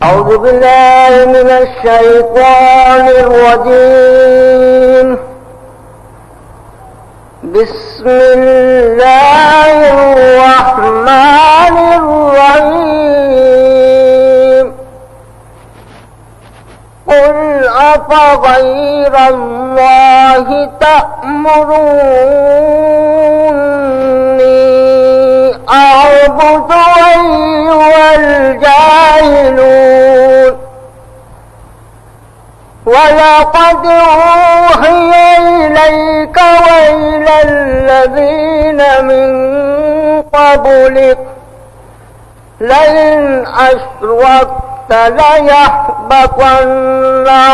أعوذ بالله من الشيطان الرجيم. بسم الله الرحمن الرحيم. قل أفغير الله تأمروني أعبد أيها الجاهلون. وَلَقَدْ أُوحِيَ إِلَيْكَ وَإِلَى الَّذِينَ مِن قَبْلِكَ لَئِنْ أَشْرَكْتَ لَيَحْبَطَنَّ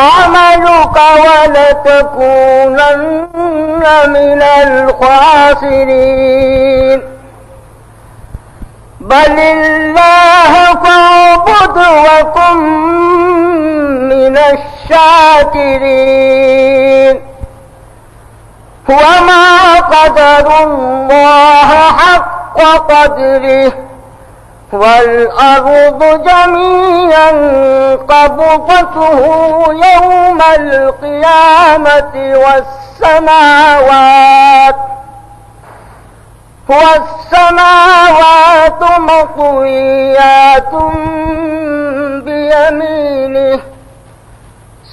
عَمَلُكَ وَلَتَكُونَنَّ مِنَ الْخَاسِرِينَ. بَلِ اللَّهَ فَاعْبُدْ وَكُن مِّنَ الشَّاكِرِينَ. وَمَا قَدَرُوا اللَّهَ حَقَّ قَدْرِهِ وَالْأَرْضُ جَمِيعًا قَبْضَتُهُ يَوْمَ الْقِيَامَةِ والسماوات مطويات بيمينه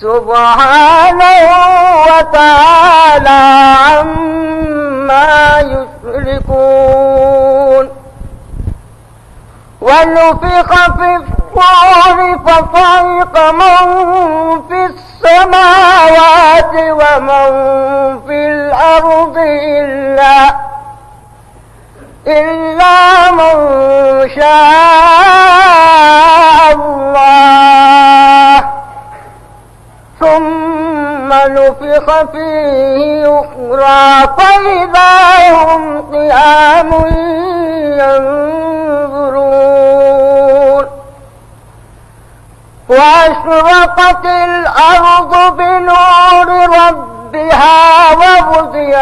سبحانه وتعالى عما يشركون. ونفخ في الصور فصعق من في السماوات ومن في الأرض إلا من شاء الله ثم نفخ فيه أخرى فإذا هم قيام ينظرون. وأشرقت الأرض بنور ربها ووضع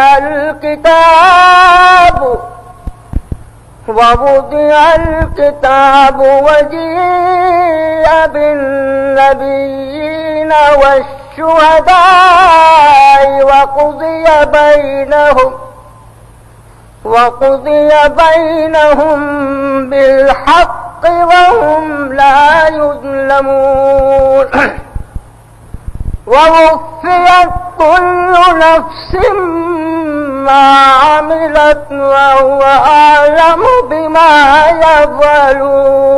الكتاب وجيء بالنبيين والشهداء وقضي بينهم بالحق وهم لا يظلمون. ووفيت كل نفس ما عملت وهو أعلم بما يفعلون.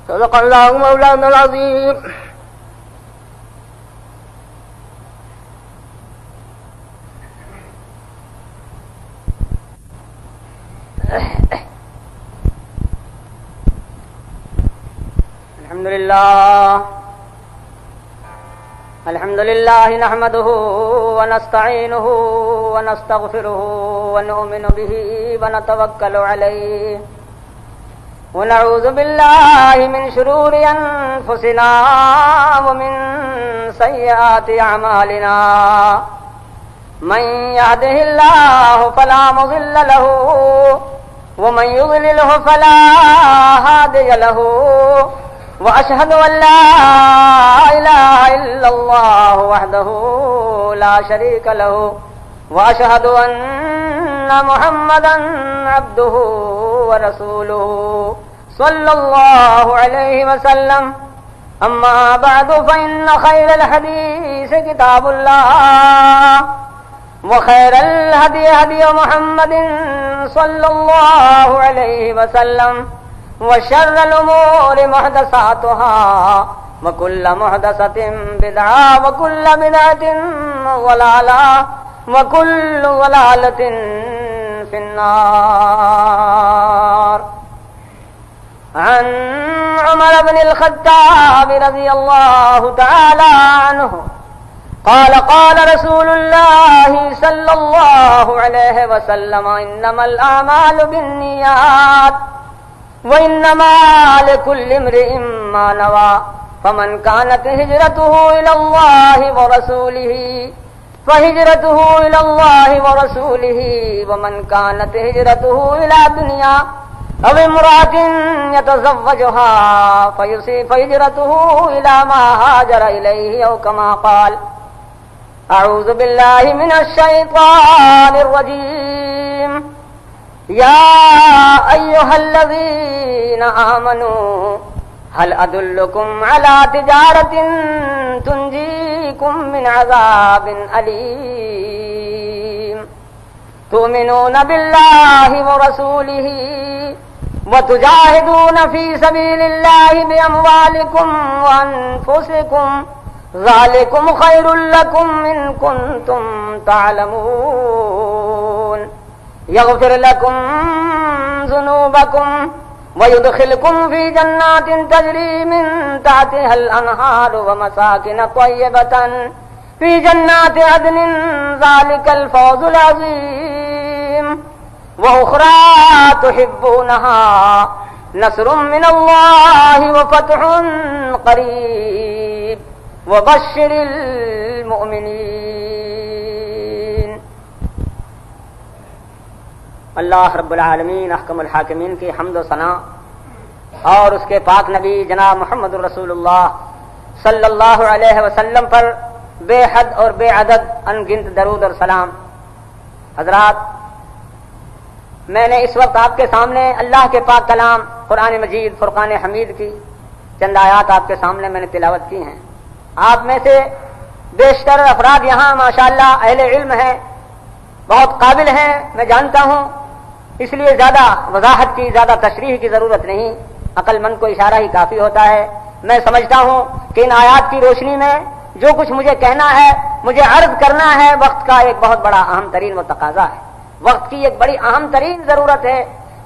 صدق الله مولانا العظيم. الحمد لله نحمده ونستعينه ونستغفره ونؤمن به ونتوكل عليه ونعوذ بالله من شرور أنفسنا ومن سيئات أعمالنا. من يهده الله فلا مضل له ومن يضلله فلا هادي له. وأشهد أن لا إله إلا الله وحده لا شريك له وأشهد أن محمدا عبده ورسوله صلى الله عليه وسلم. أما بعد فإن خير الحديث كتاب الله وخير الهدي هدي محمد صلى الله عليه وسلم. وشر الأمور محدثاتها وكل محدثة بدعة وكل بدعة ضلالة وكل ضلالة في النار. عن عمر بن الخطاب رضي الله تعالى عنه قال قال رسول الله صلى الله عليه وسلم إنما الأعمال بالنيات وإنما لكل امرئ ما نوى فمن كانت هجرته إلى الله ورسوله فهجرته إلى الله ورسوله ومن كانت هجرته إلى دنيا أو امرأة يتزوجها فهجرته إلى ما هاجر إليه أو كما قال. أعوذ بالله من الشيطان الرجيم. يا أيها الذين آمنوا هل أدلكم على تجارة تنجيكم من عذاب أليم تؤمنون بالله ورسوله وتجاهدون في سبيل الله بأموالكم وأنفسكم ذلكم خير لكم إن كنتم تعلمون. يغفر لكم ذنوبكم ويدخلكم في جنات تجري من تحتها الأنهار ومساكن طيبة في جنات عدن ذلك الفوز العظيم. وأخرى تحبونها نصر من الله وفتح قريب وبشر المؤمنین. اللہ رب العالمین احکم الحاکمین کی حمد و ثنا اور اس کے پاک نبی جناب محمد رسول اللہ صلی اللہ علیہ وسلم پر بے حد اور بے عدد انگنت درود اور سلام. حضرات، میں نے اس وقت آپ کے سامنے اللہ کے پاک کلام قرآن مجید فرقان حمید کی چند آیات آپ کے سامنے میں نے تلاوت کی ہیں. آپ میں سے بیشتر افراد یہاں ماشاءاللہ اہل علم ہیں، بہت قابل ہیں، میں جانتا ہوں، اس لیے زیادہ وضاحت کی، زیادہ تشریح کی ضرورت نہیں، عقل مند کو اشارہ ہی کافی ہوتا ہے. میں سمجھتا ہوں کہ ان آیات کی روشنی میں جو کچھ مجھے کہنا ہے، مجھے عرض کرنا ہے، وقت کا ایک بہت بڑا اہم ترین وہ تقاضا ہے، وقت کی ایک بڑی اہم ترین ضرورت ہے.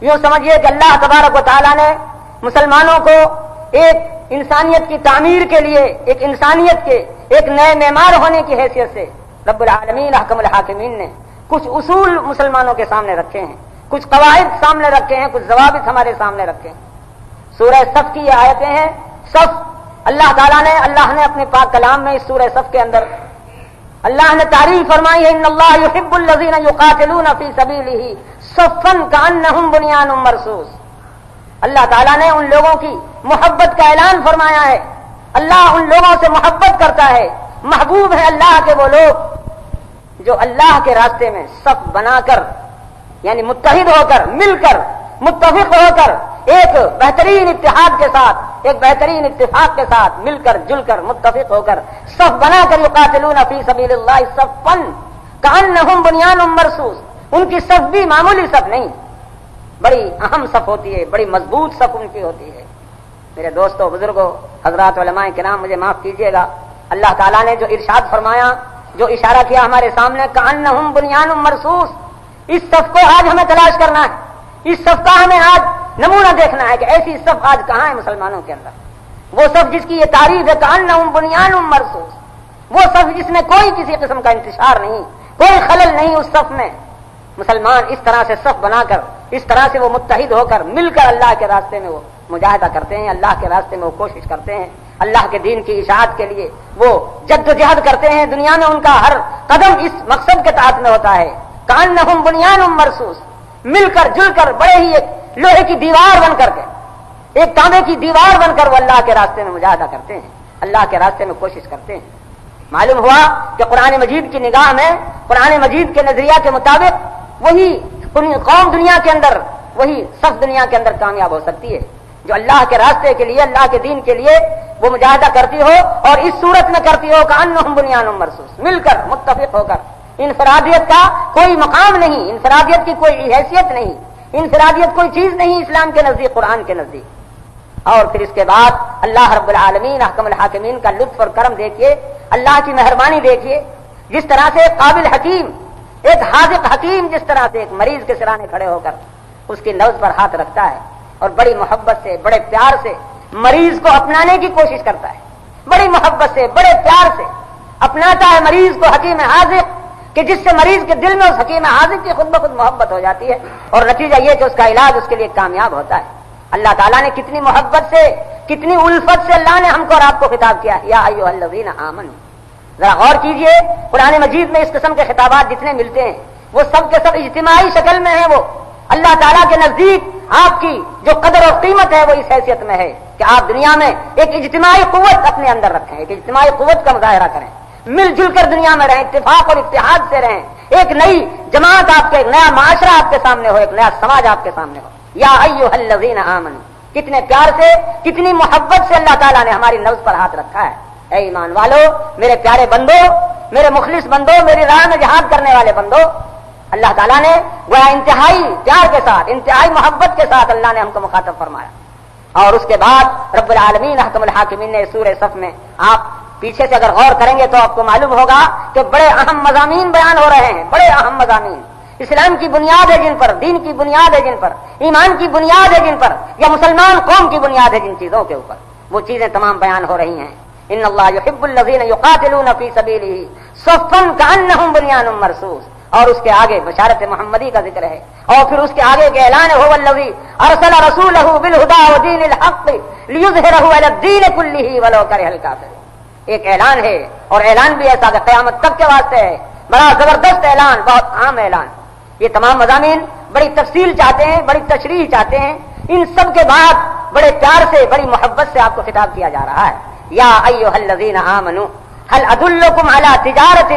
یوں سمجھیے کہ اللہ تبارک و تعالیٰ نے مسلمانوں کو ایک انسانیت کی تعمیر کے لیے، ایک انسانیت کے ایک نئے معمار ہونے کی حیثیت سے رب العالمین احکم الحاکمین نے کچھ اصول مسلمانوں کے سامنے رکھے ہیں، کچھ قواعد سامنے رکھے ہیں، کچھ ضوابط ہمارے سامنے رکھے ہیں. سورہ صف کی یہ آیتیں ہیں. صف اللہ تعالیٰ نے اپنے پاک کلام میں اس سورہ صف کے اندر اللہ نے تعریف فرمائی ہے، ان اللہ یحب الذین یقاتلون فی سبیلہ صفا کأنہم بنیان مرصوص. اللہ تعالیٰ نے ان لوگوں کی محبت کا اعلان فرمایا ہے. اللہ ان لوگوں سے محبت کرتا ہے، محبوب ہے اللہ کے وہ لوگ جو اللہ کے راستے میں صف بنا کر، یعنی متحد ہو کر، مل کر، متفق ہو کر، ایک بہترین اتحاد کے ساتھ، ایک بہترین اتفاق کے ساتھ مل کر، جل کر، متفق ہو کر، صف بنا کر یقاتلون فی سبیل اللہ صفا کأنہم بنیان مرصوص. ان کی صف بھی معمولی صف نہیں، بڑی اہم صف ہوتی ہے، بڑی مضبوط صف ان کی ہوتی ہے. میرے دوستوں، بزرگوں، حضرات علماء کرام، مجھے معاف کیجیے گا، اللہ تعالیٰ نے جو ارشاد فرمایا، جو اشارہ کیا ہمارے سامنے، کأنہم بنیان مرصوص، اس صف کو آج ہمیں تلاش کرنا ہے، اس صف کا ہمیں آج نمونہ دیکھنا ہے کہ ایسی صف آج کہاں ہے مسلمانوں کے اندر. وہ صف جس کی یہ تعریف ہے کأنہم بنیان مرصوص، وہ صف جس میں کوئی کسی قسم کا انتشار نہیں، کوئی خلل نہیں اس صف میں. مسلمان اس طرح سے صف بنا کر، اس طرح سے وہ متحد ہو کر، مل کر اللہ کے راستے میں وہ مجاہدہ کرتے ہیں، اللہ کے راستے میں وہ کوشش کرتے ہیں، اللہ کے دین کی اشاعت کے لیے وہ جد و جہد کرتے ہیں. دنیا میں ان کا ہر قدم اس مقصد کے تحت میں ہوتا ہے، کأنہم بنیان مرصوص، مل کر، جل کر، بڑے ہی ایک لوہے کی دیوار بن کر کے، ایک تانبے کی دیوار بن کر وہ اللہ کے راستے میں مجاہدہ کرتے ہیں، اللہ کے راستے میں کوشش کرتے ہیں. معلوم ہوا کہ قرآن مجید کی نگاہ میں، قرآن مجید کے نظریہ کے مطابق وہی قوم دنیا کے اندر، وہی صف دنیا کے اندر کامیاب ہو سکتی ہے جو اللہ کے راستے کے لیے، اللہ کے دین کے لیے وہ مجاہدہ کرتی ہو، اور اس صورت میں کرتی ہو کأنہم بنیان مرصوص، مل کر، متفق ہو کر. انفرادیت کا کوئی مقام نہیں، انفرادیت کی کوئی حیثیت نہیں، انفرادیت کوئی چیز نہیں اسلام کے نزدیک، قرآن کے نزدیک. اور پھر اس کے بعد اللہ رب العالمین احکم الحاکمین کا لطف اور کرم دیکھیے، اللہ کی مہربانی دیکھیے، جس طرح سے ایک قابل حکیم، ایک حاذق حکیم جس طرح سے ایک مریض کے سرانے کھڑے ہو کر اس کی نبض پر ہاتھ رکھتا ہے اور بڑی محبت سے، بڑے پیار سے مریض کو اپنانے کی کوشش کرتا ہے، بڑی محبت سے، بڑے پیار سے اپناتا ہے مریض کو حکیم حاذق، کہ جس سے مریض کے دل میں اس حکیم حاذق کی خود بخود محبت ہو جاتی ہے، اور نتیجہ یہ کہ اس کا علاج اس کے لیے کامیاب ہوتا ہے. اللہ تعالیٰ نے کتنی محبت سے، کتنی الفت سے اللہ نے ہم کو اور آپ کو خطاب کیا، یا ایھا الذین آمنوا. ذرا غور کیجئے، قرآن مجید میں اس قسم کے خطابات جتنے ملتے ہیں وہ سب کے سب اجتماعی شکل میں ہیں، وہ اللہ تعالیٰ کے نزدیک آپ کی جو قدر اور قیمت ہے وہ اس حیثیت میں ہے کہ آپ دنیا میں ایک اجتماعی قوت اپنے اندر رکھیں، ایک اجتماعی قوت کا مظاہرہ کریں، مل جل کر دنیا میں رہیں، اتفاق اور اتحاد سے رہیں، ایک نئی جماعت آپ کے، ایک نیا معاشرہ آپ کے سامنے ہو، ایک نیا سماج آپ کے سامنے ہو۔ یا ایھا الذین آمنوا، کتنے پیار سے، کتنی محبت سے اللہ تعالیٰ نے ہماری نبض پر ہاتھ رکھا ہے۔ اے ایمان والو، میرے پیارے بندو، میرے مخلص بندو، میری راہ میں جہاد کرنے والے بندو، اللہ تعالیٰ نے وہ انتہائی پیار کے ساتھ، انتہائی محبت کے ساتھ اللہ نے ہم کو مخاطب فرمایا۔ اور اس کے بعد رب العالمین احکم الحاکمین نے سورہ صف میں، آپ پیچھے سے اگر غور کریں گے تو آپ کو معلوم ہوگا کہ بڑے اہم مضامین بیان ہو رہے ہیں، بڑے اہم مضامین، اسلام کی بنیاد ہے جن پر، دین کی بنیاد ہے جن پر، ایمان کی بنیاد ہے جن پر، یا مسلمان قوم کی بنیاد ہے جن چیزوں کے اوپر، وہ چیزیں تمام بیان ہو رہی ہیں۔ ان اللہ یحب الذین یقاتلون فی سبیلہ صفا کأنہم بنیان مرصوص، اور اس کے آگے بشارت محمدی کا ذکر ہے، اور پھر اس کے آگے کے اعلان ہے، هو الذی ارسل رسولہ بالہدی ودین الحق لیظہرہ علی الدین کلہ ولو کرہ الکافرون۔ ایک اعلان ہے، اور اعلان بھی ایسا کہ قیامت تک کے واسطے ہے، بڑا زبردست اعلان، بہت عام اعلان۔ یہ تمام مضامین بڑی تفصیل چاہتے ہیں، بڑی تشریح چاہتے ہیں، ان سب کے بعد بڑے پیار سے، بڑی محبت سے آپ کو خطاب کیا جا رہا ہے۔ یا ایھا الذین آمنوا هل ادلکم علی تجارۃ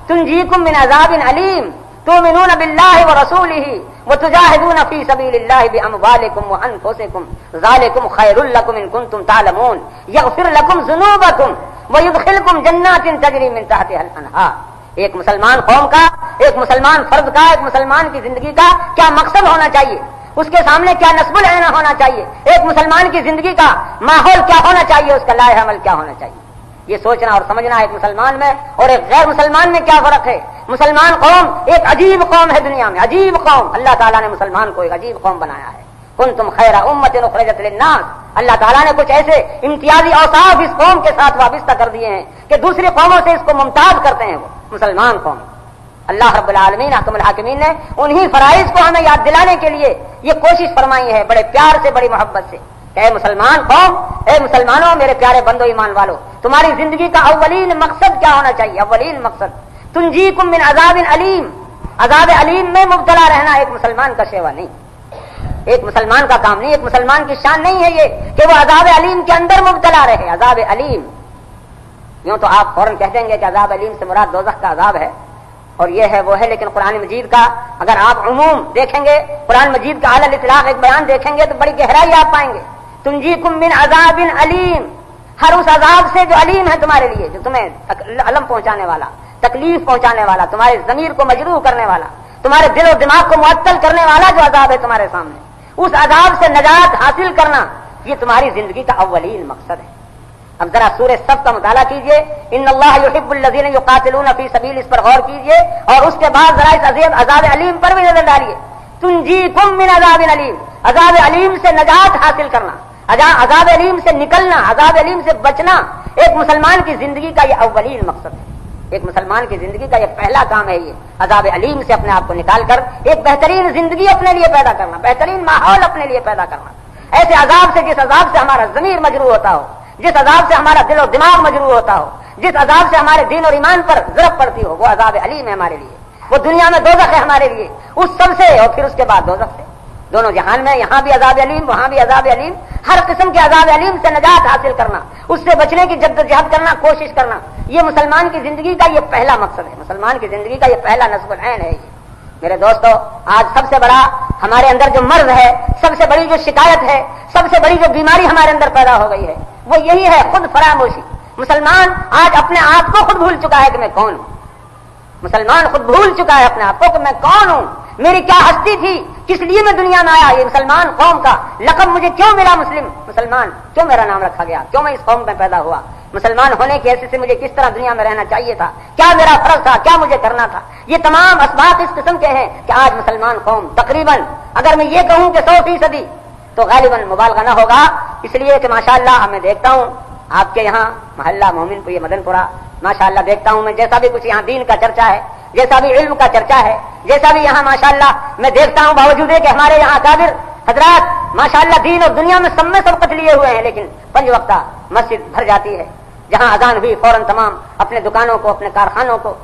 تنجیکم من عذاب علیم تؤمنون باللہ ورسولہ وتجاہدون فی سبیل اللہ باموالکم وانفسکم ذالکم خیر لکم ان کنتم تعلمون یغفر لکم ذنوبکم ویدخلکم جنات تجری من تحتها الانہار۔ ایک مسلمان قوم کا، ایک مسلمان فرد کا، ایک مسلمان کی زندگی کا کیا مقصد ہونا چاہیے، اس کے سامنے کیا نصب العین ہونا چاہیے، ایک مسلمان کی زندگی کا ماحول کیا ہونا چاہیے، اس کا لائحہ عمل کیا ہونا چاہیے، یہ سوچنا اور سمجھنا ایک مسلمان میں اور ایک غیر مسلمان میں کیا فرق ہے۔ مسلمان قوم ایک عجیب قوم ہے دنیا میں، عجیب قوم، اللہ تعالیٰ نے مسلمان کو ایک عجیب قوم بنایا ہے۔ کنتم خیر امۃ اخرجت للناس، اللہ تعالیٰ نے کچھ ایسے امتیازی اوصاف اس قوم کے ساتھ وابستہ کر دیے ہیں کہ دوسری قوموں سے اس کو ممتاز کرتے ہیں وہ مسلمان قوم۔ اللہ رب العالمین احکم الحاکمین نے انہی فرائض کو ہمیں یاد دلانے کے لیے یہ کوشش فرمائی ہے، بڑے پیار سے، بڑی محبت سے، کہ اے مسلمان قوم، اے مسلمانوں، میرے پیارے بندو ایمان والو، تمہاری زندگی کا اولین مقصد کیا ہونا چاہیے؟ اولین مقصد تنجیکم من عذاب علیم، عذاب علیم میں مبتلا رہنا ایک مسلمان کا شیوا نہیں، ایک مسلمان کا کام نہیں، ایک مسلمان کی شان نہیں ہے یہ کہ وہ عذاب علیم کے اندر مبتلا رہے۔ عذاب علیم، یوں تو آپ فوراً کہہ دیں گے کہ عذاب علیم سے مراد دوزخ کا عذاب ہے، اور یہ ہے وہ ہے، لیکن قرآن مجید کا اگر آپ عموم دیکھیں گے، قرآن مجید کا اعلی الاطلاق ایک بیان دیکھیں گے تو بڑی گہرائی آپ پائیں گے۔ تنجیکم من عذاب علیم، ہر اس عذاب سے جو علیم ہے تمہارے لیے، جو تمہیں علم پہنچانے والا، تکلیف پہنچانے والا، تمہارے ضمیر کو مجروح کرنے والا، تمہارے دل و دماغ کو معطل کرنے والا جو عذاب ہے تمہارے سامنے، اس عذاب سے نجات حاصل کرنا یہ تمہاری زندگی کا اولین مقصد ہے۔ اب ذرا سورہ صف کا مطالعہ کیجئے، ان اللہ یحب الذین یقاتلون فی سبیل، اس پر غور کیجئے، اور اس کے بعد ذرا اس عذاب علیم پر بھی نظر ڈالیے۔ تنجیکم من عذاب علیم، عذاب علیم سے نجات حاصل کرنا، عذاب علیم سے نکلنا، عذاب علیم سے بچنا ایک مسلمان کی زندگی کا یہ اولین مقصد ہے، ایک مسلمان کی زندگی کا یہ پہلا کام ہے، یہ عذاب علیم سے اپنے آپ کو نکال کر ایک بہترین زندگی اپنے لیے پیدا کرنا، بہترین ماحول اپنے لیے پیدا کرنا، ایسے عذاب سے جس عذاب سے ہمارا ضمیر مجروح ہوتا ہو، جس عذاب سے ہمارا دل و دماغ مجروح ہوتا ہو، جس عذاب سے ہمارے دین اور ایمان پر ضرب پڑتی ہو، وہ عذاب علیم ہے ہمارے لیے، وہ دنیا میں دوزخ ہے ہمارے لیے، اس سب سے اور پھر اس کے بعد دوزخ سے، دونوں جہان میں، یہاں بھی عذاب علیم، وہاں بھی عذاب علیم، ہر قسم کے عذاب علیم سے نجات حاصل کرنا، اس سے بچنے کی جدوجہد کرنا، کوشش کرنا، یہ مسلمان کی زندگی کا یہ پہلا مقصد ہے، مسلمان کی زندگی کا یہ پہلا نصب العین ہے۔ یہ میرے دوستو، آج سب سے بڑا ہمارے اندر جو مرض ہے، سب سے بڑی جو شکایت ہے، سب سے بڑی جو بیماری ہمارے اندر پیدا ہو گئی ہے، وہ یہی ہے، خود فراموشی۔ مسلمان آج اپنے آپ کو خود بھول چکا ہے کہ میں کون ہوں، مسلمان خود بھول چکا ہے اپنے آپ کو کہ میں کون ہوں، میری کیا ہستی تھی، کس لیے میں دنیا میں آیا، یہ مسلمان قوم کا لقب مجھے کیوں ملا، مسلمان کیوں میرا نام رکھا گیا، کیوں میں اس قوم میں پیدا ہوا، مسلمان ہونے کی حیثیت سے مجھے کس طرح دنیا میں رہنا چاہیے تھا، کیا میرا فرض تھا، کیا مجھے کرنا تھا۔ یہ تمام اسباب اس قسم کے ہیں کہ آج مسلمان قوم تقریباً، اگر میں یہ کہوں کہ 100% تو غالباً مبالغہ نہ ہوگا، اس لیے کہ ماشاءاللہ میں دیکھتا ہوں آپ کے یہاں محلہ مومن پور مدن پورہ، ماشاءاللہ دیکھتا ہوں میں، جیسا بھی کچھ یہاں دین کا چرچا ہے، جیسا بھی علم کا چرچا ہے، جیسا بھی یہاں ماشاءاللہ میں دیکھتا ہوں، باوجود ہے کہ ہمارے یہاں اکابر حضرات ماشاءاللہ دین اور دنیا میں سب میں سبقت لیے ہوئے ہیں، لیکن 5 وقتہ مسجد بھر جاتی ہے، جہاں اذان ہوئی فوراً تمام اپنے دکانوں کو، اپنے کارخانوں کو،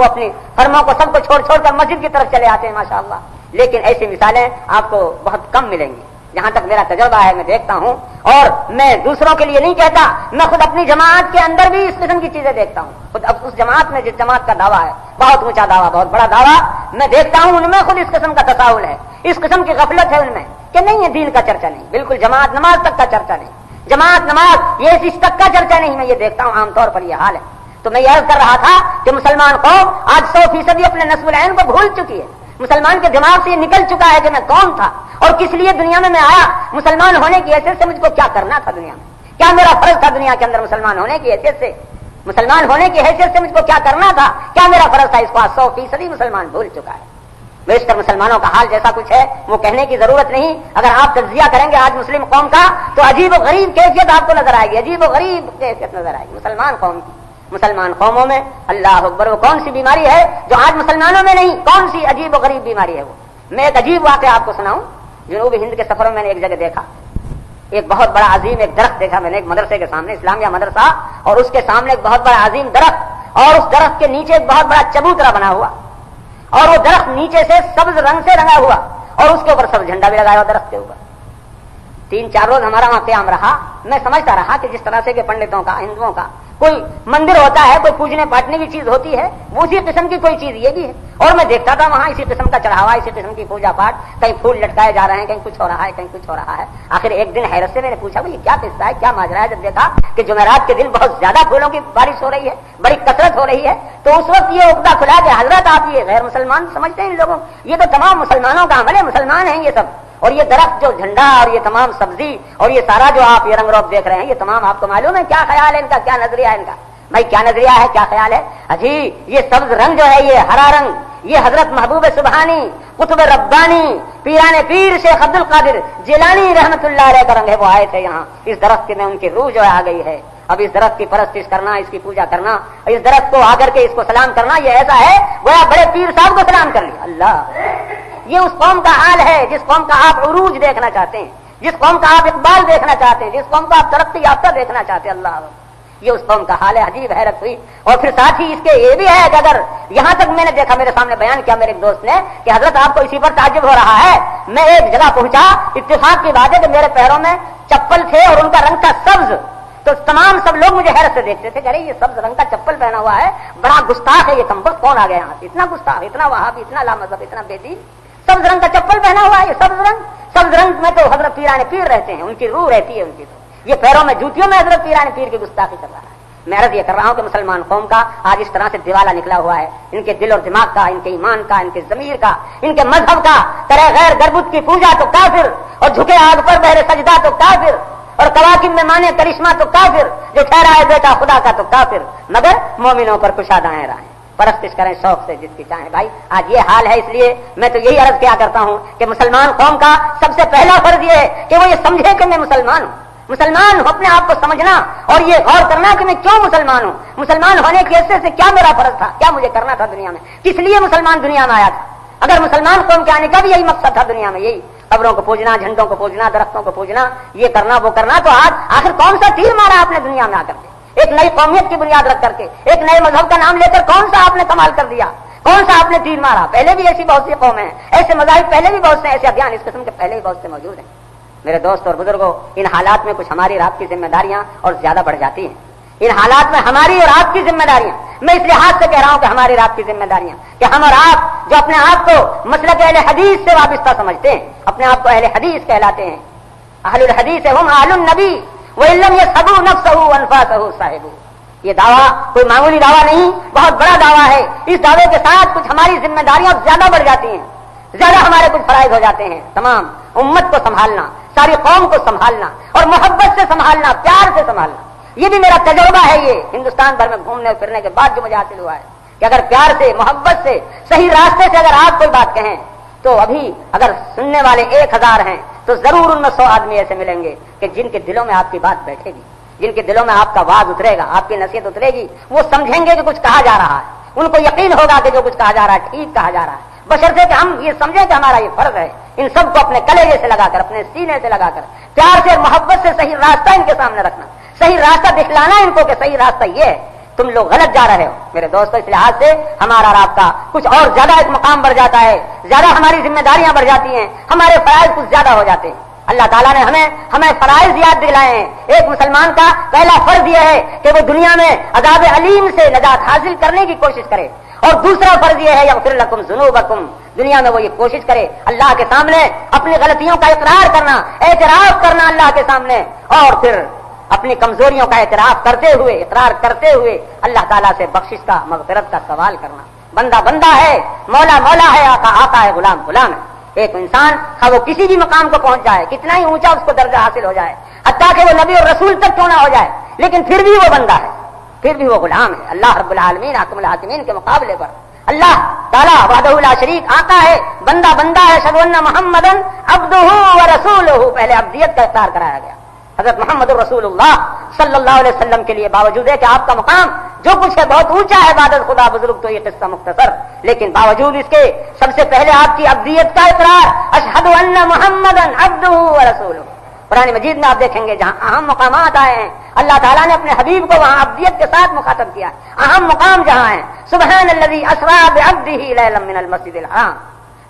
اپنی فرموں کو سب کو چھوڑ کر مسجد کی طرف چلے آتے ہیں، ماشاءاللہ لیکن ایسی مثالیں آپ کو بہت کم ملیں گی. جہاں تک میرا تجربہ ہے میں دیکھتا ہوں، اور میں دوسروں کے لیے نہیں کہتا، میں خود اپنی جماعت کے اندر بھی اس قسم کی چیزیں دیکھتا ہوں. خود اب اس جماعت میں جس جماعت کا دعویٰ ہے، بہت اونچا دعویٰ، بہت بڑا دعویٰ، میں دیکھتا ہوں ان میں خود اس قسم کا تساہل ہے، اس قسم کی غفلت ہے ان میں کہ نہیں، یہ دین کا چرچا نہیں، بالکل جماعت نماز تک کا چرچا نہیں، جماعت نماز یہ اس تک کا چرچا نہیں. میں یہ دیکھتا ہوں عام طور پر یہ حال ہے. تو میں یہ عرض کر رہا تھا کہ مسلمان قوم آج 100% اپنے نصب العین کو بھول چکی ہے. مسلمان کے دماغ سے یہ نکل چکا ہے کہ میں کون تھا اور کس لیے دنیا میں آیا. مسلمان ہونے کی حیثیت سے مجھ کو کیا کرنا تھا دنیا میں، کیا میرا فرض تھا دنیا کے اندر. مسلمان ہونے کی حیثیت سے، مسلمان ہونے کی حیثیت سے مجھ کو کیا کرنا تھا، کیا میرا فرض تھا. اس کو 100% مسلمان بھول چکا ہے. بیشتر مسلمانوں کا حال جیسا کچھ ہے وہ کہنے کی ضرورت نہیں. اگر آپ تجزیہ کریں گے آج مسلم قوم کا تو عجیب و غریب کیفیت آپ کو نظر آئے گی، عجیب و غریب کیفیت نظر آئے گی مسلمان قوم کی. مسلمان قوموں میں اللہ اکبر وہ کون سی بیماری ہے جو آج مسلمانوں میں نہیں، کون سی عجیب و غریب بیماری ہے وہ. میں ایک عجیب واقعہ آپ کو سناؤں. جنوبی ہند کے سفر میں میں نے ایک جگہ دیکھا، ایک بہت بڑا عظیم ایک درخت دیکھا میں نے ایک مدرسے کے سامنے، اسلامیہ مدرسہ، اور اس کے سامنے ایک بہت بڑا عظیم درخت، اور اس درخت کے نیچے ایک بہت بڑا چبوترا بنا ہوا، اور وہ درخت نیچے سے سبز رنگ سے رنگا ہوا، اور اس کے اوپر سبز جھنڈا بھی لگایا ہوا درخت کے اوپر. 3-4 روز ہمارا وہاں قیام رہا. میں سمجھتا رہا کہ جس طرح سے کہ پنڈتوں کا، ہندوؤں کا کوئی مندر ہوتا ہے، کوئی پوجنے پاٹنے کی چیز ہوتی ہے، اسی قسم کی کوئی چیز یہ بھی ہے. اور میں دیکھتا تھا وہاں اسی قسم کا چڑھاوا، اسی قسم کی پوجا پاٹ، کہیں پھول لٹکائے جا رہے ہیں، کہیں کچھ ہو رہا ہے، کہیں کچھ ہو رہا ہے. آخر ایک دن حیرت سے میں نے پوچھا بھائی کیا قصہ ہے، کیا ماجرا ہے. جب دیکھا کہ جمعرات کے دن بہت زیادہ پھولوں کی بارش ہو رہی ہے، بڑی کثرت ہو رہی ہے، تو اس وقت یہ عقدہ کھلا کہ حضرت آپ یہ غیر مسلمان سمجھتے ہیں ان لوگوں، یہ تو تمام مسلمانوں کا عمل ہے، مسلمان ہیں یہ سب. اور یہ درخت جو جھنڈا اور یہ تمام سبزی اور یہ سارا جو آپ یہ رنگ روپ دیکھ رہے ہیں، یہ تمام آپ کو معلوم ہے کیا خیال ہے ان کا، کیا نظریہ ہے ان کا. بھائی کیا نظریہ ہے، کیا خیال ہے. اجی یہ سبز رنگ جو ہے، یہ ہرا رنگ، یہ حضرت محبوب سبحانی قطب ربانی پیران پیر شیخ عبد القادر جیلانی رحمت اللہ علیہ کا رنگ ہے. وہ آئے تھے یہاں اس درخت میں، ان کی روح جو ہے آ گئی ہے. اب اس درخت کی پرستش کرنا، اس کی پوجا کرنا، اس درخت کو آ کر کے اس کو سلام کرنا، یہ ایسا ہے گویا بڑے پیر صاحب کو سلام کر لیا. اللہ، یہ اس قوم کا حال ہے جس قوم کا آپ عروج دیکھنا چاہتے ہیں، جس قوم کا آپ اقبال دیکھنا چاہتے ہیں، جس قوم کا آپ ترقی یافتہ دیکھنا چاہتے ہیں. اللہ، یہ اس قوم کا حال ہے. عجیب حیرت ہوئی. اور پھر ساتھ ہی اس کے یہ بھی ہے کہ اگر یہاں تک میں نے دیکھا، میرے سامنے بیان کیا میرے ایک دوست نے کہ حضرت آپ کو اسی پر تعجب ہو رہا ہے. میں ایک جگہ پہنچا، اتفاق کی بات ہے کہ میرے پیروں میں چپل تھے اور ان کا رنگ تھا سبز. تو تمام سب لوگ مجھے حیرت سے دیکھتے تھے کہ ارے یہ سبز رنگ کا چپل پہنا ہوا ہے، بڑا گستاخ ہے یہ کمبخت، کون آ گیا یہاں سے، اتنا گستاخ، اتنا وہابی، اتنا لامذہب، اتنا بے دین، سبز رنگ کا چپل پہنا ہوا ہے. یہ سبز رنگ میں تو حضرت پیران پیر رہتے ہیں، ان کی روح رہتی ہے ان کی. تو یہ پیروں میں جوتیوں میں حضرت پیران پیر کی گستاخی کر رہا ہے. میں عرض یہ کر رہا ہوں کہ مسلمان قوم کا آج اس طرح سے دیوالا نکلا ہوا ہے، ان کے دل اور دماغ کا، ان کے ایمان کا، ان کے ضمیر کا، ان کے مذہب کا. کرے غیر گربت کی پوجا تو کافر، اور جھکے آگ پر بہرے سجدہ تو کافر، اور کواکب میں مانے کرشمہ تو کافر، جو ٹھہرا ہے بیٹا خدا کا تو کافر، مگر مومنوں پر کشادائیں راہیں، پرستش کریں شوق سے جس کی چاہیں. بھائی آج یہ حال ہے، اس لیے میں تو یہی عرض کیا کرتا ہوں کہ مسلمان قوم کا سب سے پہلا فرض یہ ہے کہ وہ یہ سمجھے کہ میں مسلمان ہوں. مسلمان ہوں، اپنے آپ کو سمجھنا اور یہ غور کرنا کہ میں کیوں مسلمان ہوں، مسلمان ہونے کی حیثیت سے کیا میرا فرض تھا، کیا مجھے کرنا تھا دنیا میں، کس لیے مسلمان دنیا میں آیا تھا. اگر مسلمان قوم کے آنے کا بھی یہی مقصد تھا دنیا میں، یہی قبروں کو پوجنا، جھنڈوں کو پوجنا، درختوں کو پوجنا، یہ کرنا وہ کرنا، تو آج آخر کون سا تیر مارا آپ نے دنیا میں آ کر کے، ایک نئی قومیت کی بنیاد رکھ کر کے، ایک نئے مذہب کا نام لے کر کون سا آپ نے کمال کر دیا، کون سا آپ نے تیر مارا. پہلے بھی ایسی بہت سی قومیں ہیں، ایسے مذاہب پہلے بھی بہت سے، ایسے ادیان اس قسم کے پہلے بھی بہت سے موجود ہیں. میرے دوست اور بزرگوں، ان حالات میں کچھ ہماری اور آپ کی ذمہ داریاں اور زیادہ بڑھ جاتی ہیں. ان حالات میں ہماری اور آپ کی ذمہ داریاں، میں اس لحاظ سے کہہ رہا ہوں کہ ہماری اور آپ کی ذمہ داریاں کہ ہم اور آپ جو اپنے آپ کو مسلک اہل حدیث سے وابستہ سمجھتے ہیں، اپنے آپ کو اہل حدیث کہلاتے ہیں. اہل الحدیث ہم اہل النبی وَإِن لَّمْ يَصْحَبُوا نَفْسَهُ وَأَنفَاسَهُ صَاحِبُهُ. یہ دعویٰ کوئی معمولی دعویٰ نہیں، بہت بڑا دعویٰ ہے. اس دعوے کے ساتھ کچھ ہماری ذمہ داریاں زیادہ بڑھ جاتی ہیں، زیادہ ہمارے کچھ فرائض ہو جاتے ہیں. تمام امت کو سنبھالنا، ساری قوم کو سنبھالنا اور محبت سے سنبھالنا، پیار سے سنبھالنا. یہ بھی میرا تجربہ ہے، یہ ہندوستان بھر میں گھومنے پھرنے کے بعد جو مجھے حاصل ہوا ہے کہ اگر پیار سے، محبت سے، صحیح راستے سے اگر آپ کوئی بات کہیں تو ابھی اگر سننے والے 1000 ہیں تو ضرور ان میں 100 آدمی ایسے ملیں گے کہ جن کے دلوں میں آپ کی بات بیٹھے گی، جن کے دلوں میں آپ کا واز اترے گا، آپ کی نصیحت اترے گی. وہ سمجھیں گے کہ کچھ کہا جا رہا ہے، ان کو یقین ہوگا کہ جو کچھ کہا جا رہا ہے ٹھیک کہا جا رہا ہے، بشرطے کہ ہم یہ سمجھیں کہ ہمارا یہ فرض ہے ان سب کو اپنے کلیجے سے لگا کر، اپنے سینے سے لگا کر، پیار سے اور محبت سے صحیح راستہ ان کے سامنے رکھنا، صحیح راستہ دکھلانا ان کو کہ صحیح راستہ یہ ہے تم لوگ غلط جا رہے ہو۔ میرے دوستو اس لحاظ سے ہمارا رابطہ کچھ اور زیادہ ایک مقام بڑھ جاتا ہے، زیادہ ہماری ذمہ داریاں بڑھ جاتی ہیں، ہمارے فرائض کچھ زیادہ ہو جاتے ہیں۔ اللہ تعالیٰ نے ہمیں فرائض یاد دلائے ہیں۔ ایک مسلمان کا پہلا فرض یہ ہے کہ وہ دنیا میں عذاب علیم سے نجات حاصل کرنے کی کوشش کرے، اور دوسرا فرض یہ ہے یغفر لکم ذنوبکم، دنیا میں وہ یہ کوشش کرے اللہ کے سامنے اپنی غلطیوں کا اقرار کرنا، اعتراف کرنا اللہ کے سامنے، اور پھر اپنی کمزوریوں کا اعتراف کرتے ہوئے، اقرار کرتے ہوئے اللہ تعالیٰ سے بخشش کا، مغفرت کا سوال کرنا۔ بندہ بندہ ہے، مولا مولا ہے، آقا آقا ہے، غلام غلام ہے۔ ایک انسان وہ کسی بھی مقام کو پہنچ جائے، کتنا ہی اونچا اس کو درجہ حاصل ہو جائے، حتیٰ کہ وہ نبی اور رسول تک کیوں نہ ہو جائے، لیکن پھر بھی وہ بندہ ہے، پھر بھی وہ غلام ہے اللہ رب العالمین حاکم الحاکمین کے مقابلے پر۔ اللہ تعالیٰ وحدہ لا شریک آقا ہے، بندہ بندہ ہے، اشہد ان محمدً عبدہ ورسولہ، پہلے عبدیت کا اقرار کرایا گیا۔ حضرت محمد رسول اللہ صلی اللہ علیہ وسلم کے لیے باوجود ہے کہ آپ کا مقام جو کچھ ہے بہت اونچا ہے، عبادت خدا بزرگ تو یہ قصہ مختصر، لیکن باوجود اس کے سب سے پہلے آپ کی عبدیت کا اقرار، اشہد ان محمدً عبدہ ورسولہ۔ قرآن مجید میں آپ دیکھیں گے جہاں اہم مقامات آئے ہیں، اللہ تعالیٰ نے اپنے حبیب کو وہاں عبدیت کے ساتھ مخاطب کیا۔ اہم مقام جہاں ہے سبحان الذی اسری بعبدہ لیلا من المسجد الحرام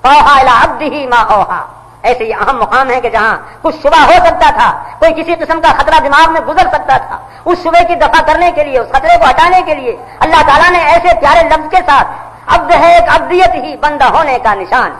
فاوحی الی عبدہ ما اوحی، ایسے یہ اہم مقام ہے کہ جہاں کچھ شبہ ہو سکتا تھا، کوئی کسی قسم کا خطرہ دماغ میں گزر سکتا تھا، اس شبہ کی دفع کرنے کے لیے، اس خطرے کو ہٹانے کے لیے اللہ تعالیٰ نے ایسے پیارے لفظ کے ساتھ، عبد ہے ایک عبدیت ہی بندہ ہونے کا نشان،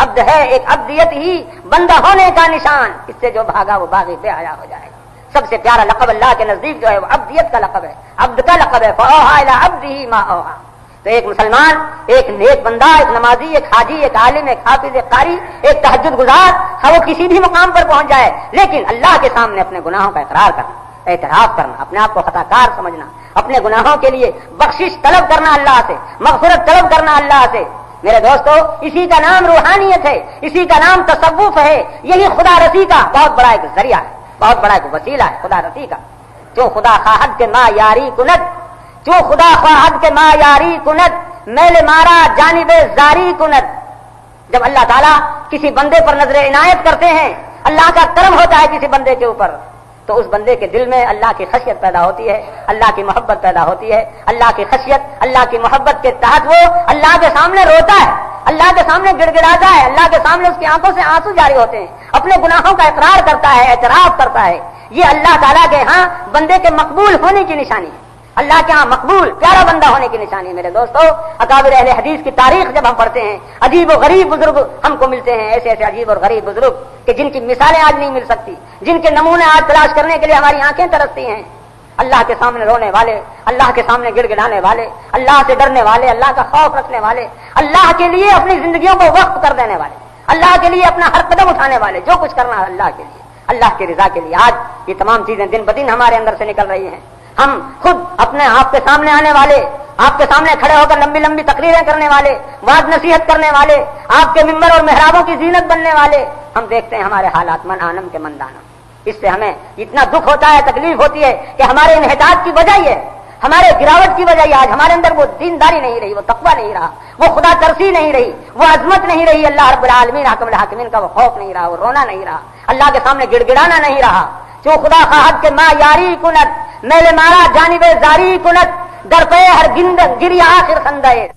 عبد ہے ایک عبدیت ہی بندہ ہونے کا نشان، اس سے جو بھاگا وہ باغی بے حیا ہو جائے گا۔ سب سے پیارا لقب اللہ کے نزدیک جو ہے وہ عبدیت کا لقب ہے، عبد کا لقب ہے، فاوحی الی عبدہ ما اوحی۔ تو ایک مسلمان، ایک نیک بندہ، ایک نمازی، ایک حاجی، ایک عالم، ایک حافظ، ایک قاری، ایک تہجد گزار، وہ کسی بھی مقام پر پہنچ جائے، لیکن اللہ کے سامنے اپنے گناہوں کا اقرار کرنا، اعتراف کرنا، اپنے آپ کو خطا کار سمجھنا، اپنے گناہوں کے لیے بخشش طلب کرنا اللہ سے، مغفرت طلب کرنا اللہ سے۔ میرے دوستو اسی کا نام روحانیت ہے، اسی کا نام تصوف ہے، یہی خدا رسی کا بہت بڑا ایک ذریعہ ہے، بہت بڑا ایک وسیلہ ہے خدا رسی کا۔ جو خدا خواہد کے ما یاری کند، جو خدا خواہد کے ما یاری کند، میل مارا جانب زاری کند۔ جب اللہ تعالیٰ کسی بندے پر نظر عنایت کرتے ہیں، اللہ کا کرم ہوتا ہے کسی بندے کے اوپر، تو اس بندے کے دل میں اللہ کی خشیت پیدا ہوتی ہے، اللہ کی محبت پیدا ہوتی ہے۔ اللہ کی خشیت، اللہ کی محبت کے تحت وہ اللہ کے سامنے روتا ہے، اللہ کے سامنے گڑ گڑاتا ہے، اللہ کے سامنے اس کی آنکھوں سے آنسو جاری ہوتے ہیں، اپنے گناہوں کا اقرار کرتا ہے، اعتراف کرتا ہے۔ یہ اللہ تعالیٰ کے ہاں بندے کے مقبول ہونے کی نشانی ہے، اللہ کے ہاں مقبول پیارا بندہ ہونے کی نشانی۔ میرے دوستو اکابر اہل حدیث کی تاریخ جب ہم پڑھتے ہیں، عجیب و غریب بزرگ ہم کو ملتے ہیں، ایسے ایسے عجیب اور غریب بزرگ کہ جن کی مثالیں آج نہیں مل سکتی، جن کے نمونے آج تلاش کرنے کے لیے ہماری آنکھیں ترستی ہیں۔ اللہ کے سامنے رونے والے، اللہ کے سامنے گڑ گڑانے والے، اللہ سے ڈرنے والے، اللہ کا خوف رکھنے والے، اللہ کے لیے اپنی زندگیوں کو وقف کر دینے والے، اللہ کے لیے اپنا ہر قدم اٹھانے والے، جو کچھ کرنا ہے اللہ کے لیے، اللہ کی رضا کے لیے۔ آج یہ تمام چیزیں دن بدن ہمارے اندر سے نکل رہی ہیں۔ ہم خود اپنے آپ کے سامنے آنے والے، آپ کے سامنے کھڑے ہو کر لمبی لمبی تقریریں کرنے والے، واعظ نصیحت کرنے والے، آپ کے ممبر اور محرابوں کی زینت بننے والے، ہم دیکھتے ہیں ہمارے حالات من آنم کے من دانم۔ اس سے ہمیں اتنا دکھ ہوتا ہے، تکلیف ہوتی ہے کہ ہمارے انحطاط کی وجہ یہ ہے، ہمارے گراوٹ کی وجہ یہ آج ہمارے اندر وہ دینداری نہیں رہی، وہ تقویٰ نہیں رہا، وہ خدا ترسی نہیں رہی، وہ عظمت نہیں رہی، اللہ رب العالمین حاکم الحاکمین کا وہ خوف نہیں رہا، وہ رونا نہیں رہا، اللہ کے سامنے گڑ گڑانا نہیں رہا۔ جو خدا خواہد کے ما یاری کنت، میل مارا جانب زاری کنت، در پہ ہر گری آخر خندے،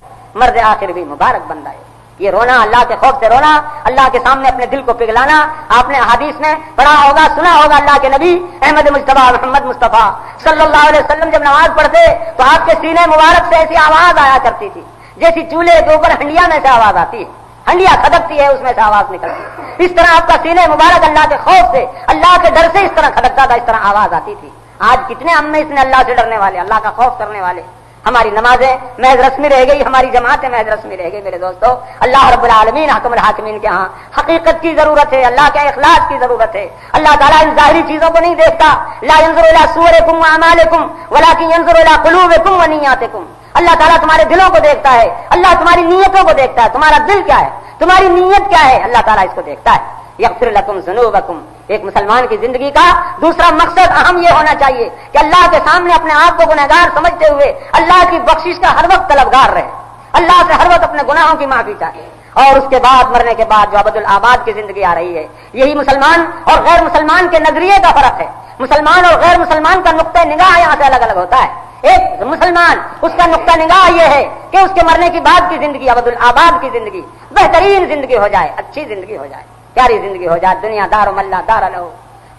مرد آخر بھی مبارک بندہ ہے۔ یہ رونا، اللہ کے خوف سے رونا، اللہ کے سامنے اپنے دل کو پگھلانا۔ آپ نے حدیث میں پڑھا ہوگا، سنا ہوگا، اللہ کے نبی احمد مجتبیٰ محمد مصطفیٰ صلی اللہ علیہ وسلم جب نماز پڑھتے تو آپ کے سینے مبارک سے ایسی آواز آیا کرتی تھی جیسی چولہے کے اوپر ہنڈیا میں سے آواز آتی ہے، ہنڈیا کھدکتی ہے، اس میں سے آواز نکلتی ہے، اس طرح آپ کا سینے مبارک اللہ کے خوف سے، اللہ کے ڈر سے اس طرح کھدکتا تھا، اس طرح آواز آتی تھی۔ آج کتنے ہم میں اس نے اللہ سے ڈرنے والے، اللہ کا خوف کرنے والے، ہماری نمازیں محض رسمی رہ گئی، ہماری جماعتیں محض رسمی رہ گئی۔ میرے دوستو اللہ رب العالمین حاکم الحاکمین کے ہاں حقیقت کی ضرورت ہے، اللہ کے اخلاص کی ضرورت ہے۔ اللہ تعالیٰ ان ظاہری چیزوں کو نہیں دیکھتا، لا ينظر الى صورکم واعمالکم ولکن ينظر الى قلوبکم ونیاتکم۔ اللہ تعالیٰ تمہارے دلوں کو دیکھتا ہے، اللہ تمہاری نیتوں کو دیکھتا ہے، تمہارا دل کیا ہے، تمہاری نیت کیا ہے، اللہ تعالیٰ اس کو دیکھتا ہے۔ یغفر لکم ذنوبکم، ایک مسلمان کی زندگی کا دوسرا مقصد اہم یہ ہونا چاہیے کہ اللہ کے سامنے اپنے آپ کو گنہگار سمجھتے ہوئے اللہ کی بخشش کا ہر وقت طلبگار رہے، اللہ سے ہر وقت اپنے گناہوں کی معافی چاہیے، اور اس کے بعد مرنے کے بعد جو ابد الآباد کی زندگی آ رہی ہے، یہی مسلمان اور غیر مسلمان کے نظریے کا فرق ہے۔ مسلمان اور غیر مسلمان کا نقطہ نگاہ یہاں سے الگ الگ ہوتا ہے۔ ایک مسلمان اس کا نقطہ نگاہ یہ ہے کہ اس کے مرنے کی بعد کی زندگی ابدالآباد کی زندگی بہترین زندگی ہو جائے، اچھی زندگی ہو جائے، پیاری زندگی ہو جائے. دنیا دار ملا دار لہو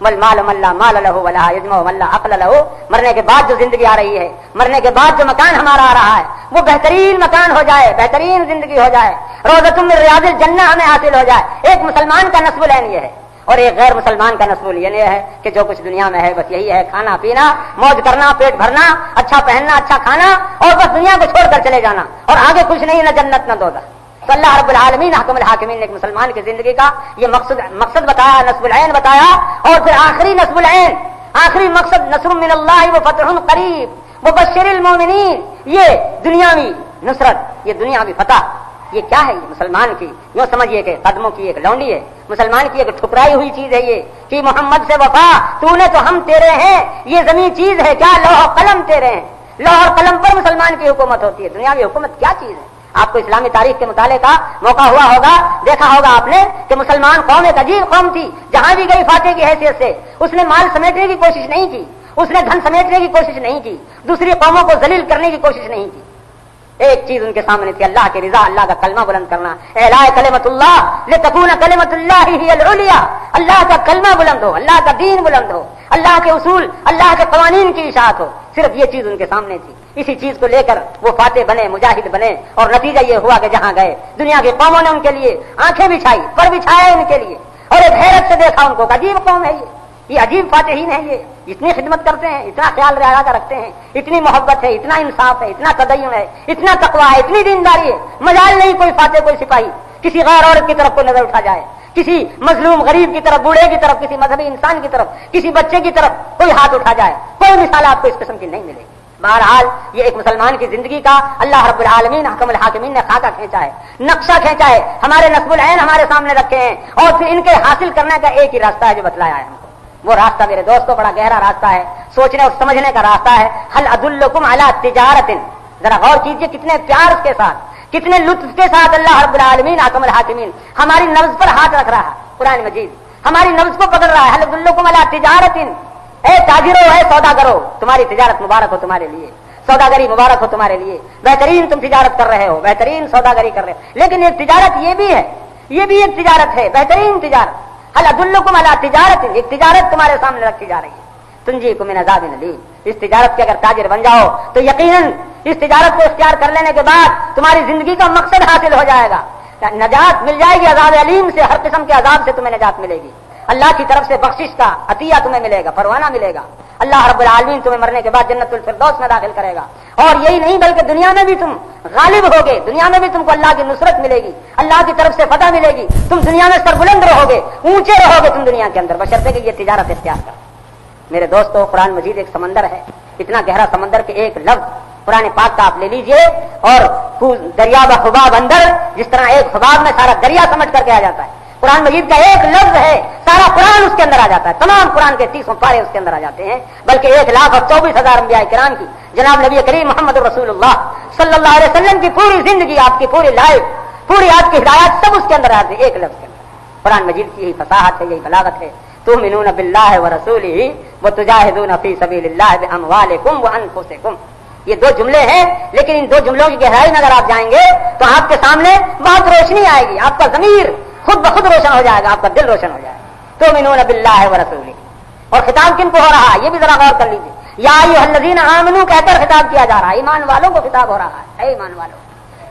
مل مال ملا مال لہو ولا یجمع ملا عقل لہو. مرنے کے بعد جو زندگی آ رہی ہے، مرنے کے بعد جو مکان ہمارا آ رہا ہے وہ بہترین مکان ہو جائے، بہترین زندگی ہو جائے، روضۃ من ریاض الجنہ ہمیں حاصل ہو جائے. ایک مسلمان کا نصب العین یہ ہے، اور ایک غیر مسلمان کا نصب العین یہ ہے کہ جو کچھ دنیا میں ہے بس یہی ہے، کھانا پینا، موج کرنا، پیٹ بھرنا، اچھا پہننا، اچھا کھانا، اور بس دنیا کو چھوڑ کر چلے جانا، اور آگے کچھ نہیں، نہ جنت نہ دوزخ. تو اللہ رب العالمین حکم الحاکمین نے ایک مسلمان کی زندگی کا یہ مقصد بتایا، نصب العین بتایا، اور پھر آخری نصب العین، آخری مقصد نصر من اللہ وفتح قریب وبشر المؤمنین. یہ دنیاوی نصرت، یہ دنیاوی فتح، یہ کیا ہے؟ یہ مسلمان کی یوں سمجھیے کہ قدموں کی ایک لونڈی ہے، مسلمان کی ایک ٹھکرائی ہوئی چیز ہے یہ کہ محمد سے وفا تو نے تو ہم تیرے ہیں. یہ زمین چیز ہے کیا؟ لوح و قلم تیرے ہیں، لوح اور قلم پر مسلمان کی حکومت ہوتی ہے. دنیاوی حکومت کیا چیز ہے؟ آپ کو اسلامی تاریخ کے مطالعے کا موقع ہوا ہوگا، دیکھا ہوگا آپ نے کہ مسلمان قوم ایک عجیب قوم تھی. جہاں بھی گئی فاتح کی حیثیت سے اس نے مال سمیٹنے کی کوشش نہیں کی، اس نے دھن سمیٹنے کی کوشش نہیں کی، دوسری قوموں کو ذلیل کرنے کی کوشش نہیں کی. ایک چیز ان کے سامنے تھی، اللہ کی رضا، اللہ کا کلمہ بلند کرنا. اعلاء کلمۃ اللہ لتکون کلمۃ اللہ ہی العلیٰ. اللہ کا کلمہ بلند ہو، اللہ کا دین بلند ہو، اللہ کے اصول، اللہ کے قوانین کی اشاعت ہو. صرف یہ چیز ان کے سامنے تھی. اسی چیز کو لے کر وہ فاتح بنے، مجاہد بنے، اور نتیجہ یہ ہوا کہ جہاں گئے دنیا کی قوموں نے ان کے لیے آنکھیں بچھائی، پر بچھایا ان کے لیے، اور ایک حیرت سے دیکھا ان کو. عجیب قوم ہے یہ عجیب فاتحین ہے، یہ اتنی خدمت کرتے ہیں، اتنا خیال رعایت رکھتے ہیں، اتنی محبت ہے، اتنا انصاف ہے، اتنا تدین ہے، اتنا تقویٰ ہے، اتنی دینداری ہے. مجال نہیں کوئی فاتح، کوئی سپاہی کسی غیر عورت کی طرف کو نظر اٹھا جائے، کسی مظلوم غریب کی طرف، بوڑھے کی طرف، کسی مذہبی انسان کی طرف، کسی بچے کی طرف کوئی ہاتھ اٹھا جائے. کوئی مثال آپ کو اس قسم کی نہیں ملے گی. بہرحال یہ ایک مسلمان کی زندگی کا اللہ رب العالمین حکم الحاکمین نے خاکہ کھینچا ہے، نقشہ کھینچا ہے، ہمارے نصب العین ہمارے سامنے رکھے ہیں، اور پھر ان کے حاصل کرنے کا ایک ہی راستہ ہے جو بتلایا ہے ہم کو. وہ راستہ میرے دوستوں بڑا گہرا راستہ ہے، سوچنے اور سمجھنے کا راستہ ہے. هل ادلکم علی تجارت، ذرا غور کیجئے کتنے پیار کے ساتھ، کتنے لطف کے ساتھ اللہ رب العالمین حکم الحاکمین ہماری نبض پر ہاتھ رکھ رہا ہے. قرآن مجید ہماری نبض کو پکڑ رہا ہے. هل ادلکم علی تجارت، اے تاجرو، اے سوداگرو، تمہاری تجارت مبارک ہو، تمہارے لیے سوداگری مبارک ہو، تمہارے لیے بہترین تم تجارت کر رہے ہو، بہترین سوداگری کر رہے ہو. لیکن ایک تجارت یہ بھی ہے، یہ بھی ایک تجارت ہے، بہترین تجارت. هل ادلکم علی تجارت، ایک تجارت تمہارے سامنے رکھی جا رہی ہے. تنجیکم من عذاب الیم، اس تجارت کے اگر تاجر بن جاؤ تو یقیناً اس تجارت کو اختیار کر لینے کے بعد تمہاری زندگی کا مقصد حاصل ہو جائے گا، نجات مل جائے گی عذاب علیم سے. ہر قسم کے عذاب سے تمہیں نجات ملے گی، اللہ کی طرف سے بخشش کا عطیہ تمہیں ملے گا، پروانہ ملے گا. اللہ رب العالمین تمہیں مرنے کے بعد جنت الفردوس میں داخل کرے گا. اور یہی نہیں بلکہ دنیا میں بھی تم غالب ہوگے، دنیا میں بھی تم کو اللہ کی نصرت ملے گی، اللہ کی طرف سے فتح ملے گی. تم دنیا میں سربلند رہو گے، اونچے رہو گے تم دنیا کے اندر، بشرطے کہ یہ تجارت اختیار کر. میرے دوستو، قرآن مجید ایک سمندر ہے، اتنا گہرا سمندر کہ ایک لفظ قرآن پاک کا آپ لے لیجئے اور دریا با حباب اندر، جس طرح ایک حباب میں سارا دریا سمجھ کر کے آ جاتا ہے، قرآن مجید کا ایک لفظ ہے، سارا قرآن اس کے اندر آ جاتا ہے. تمام قرآن کے 30 پارے اس کے اندر آ جاتے ہیں، بلکہ 1,24,000 انبیاء کرام کی، جناب نبی کریم محمد رسول اللہ صلی اللہ علیہ وسلم کی پوری زندگی، آپ کی پوری لائف، پوری آپ کی ہدایات سب اس کے اندر آتے ہیں ایک لفظ کے اندر. قرآن مجید کی یہی فصاحت ہے، یہی بلاغت ہے. تؤمنون باللہ ورسولہ وتجاہدون فی سبیل اللہ باموالکم وانفسکم. یہ دو جملے ہیں، لیکن ان دو جملوں کی گہرائی میں اگر آپ جائیں گے تو آپ کے سامنے بہت روشنی آئے گی، آپ کا ضمیر خود بخود روشن ہو جائے گا، آپ کا دل روشن ہو جائے گا. تؤمنون باللہ ورسولہ، اور خطاب کن کو ہو رہا ہے یہ بھی ذرا غور کر لیجیے. یا ایھا الذین آمنوا کہہ کر خطاب کیا جا رہا ہے، ایمان والوں کو خطاب ہو رہا ہے. اے ایمان والوں،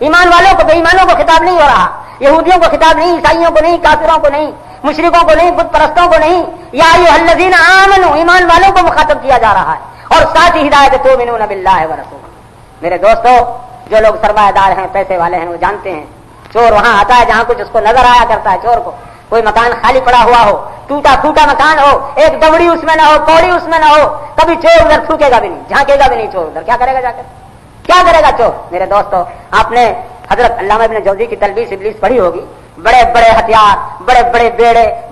ایمان والوں کو، بے ایمانوں کو خطاب نہیں ہو رہا، یہودیوں کو خطاب نہیں، عیسائیوں کو نہیں، کافروں کو نہیں، مشرکوں کو نہیں، بت پرستوں کو نہیں. یا ایھا الذین آمنوا، ایمان والوں کو مخاطب کیا جا رہا ہے، اور ساتھ ہی ہدایت تؤمنون باللہ ورسولہ. میرے دوستو، جو لوگ سرمایہ دار ہیں، پیسے والے ہیں، وہ جانتے ہیں چور وہاں آتا ہے جہاں کچھ اس کو نظر آیا کرتا ہے. چور کو کوئی مکان خالی پڑا ہوا ہو، ٹوٹا پھوٹا مکان ہو، ایک دبڑی اس میں نہ ہو، کوڑی اس میں نہ ہو، کبھی چور ادھر تھوکے گا بھی نہیں، جھانکے گا بھی نہیں. چور ادھر کیا کرے گا جا کر، کیا کرے گا چور؟ میرے دوستو، آپ نے حضرت علامہ ابن جوزی کی تلبیس ابلیس پڑھی ہوگی. بڑے بڑے ہتھیار، بڑے بڑے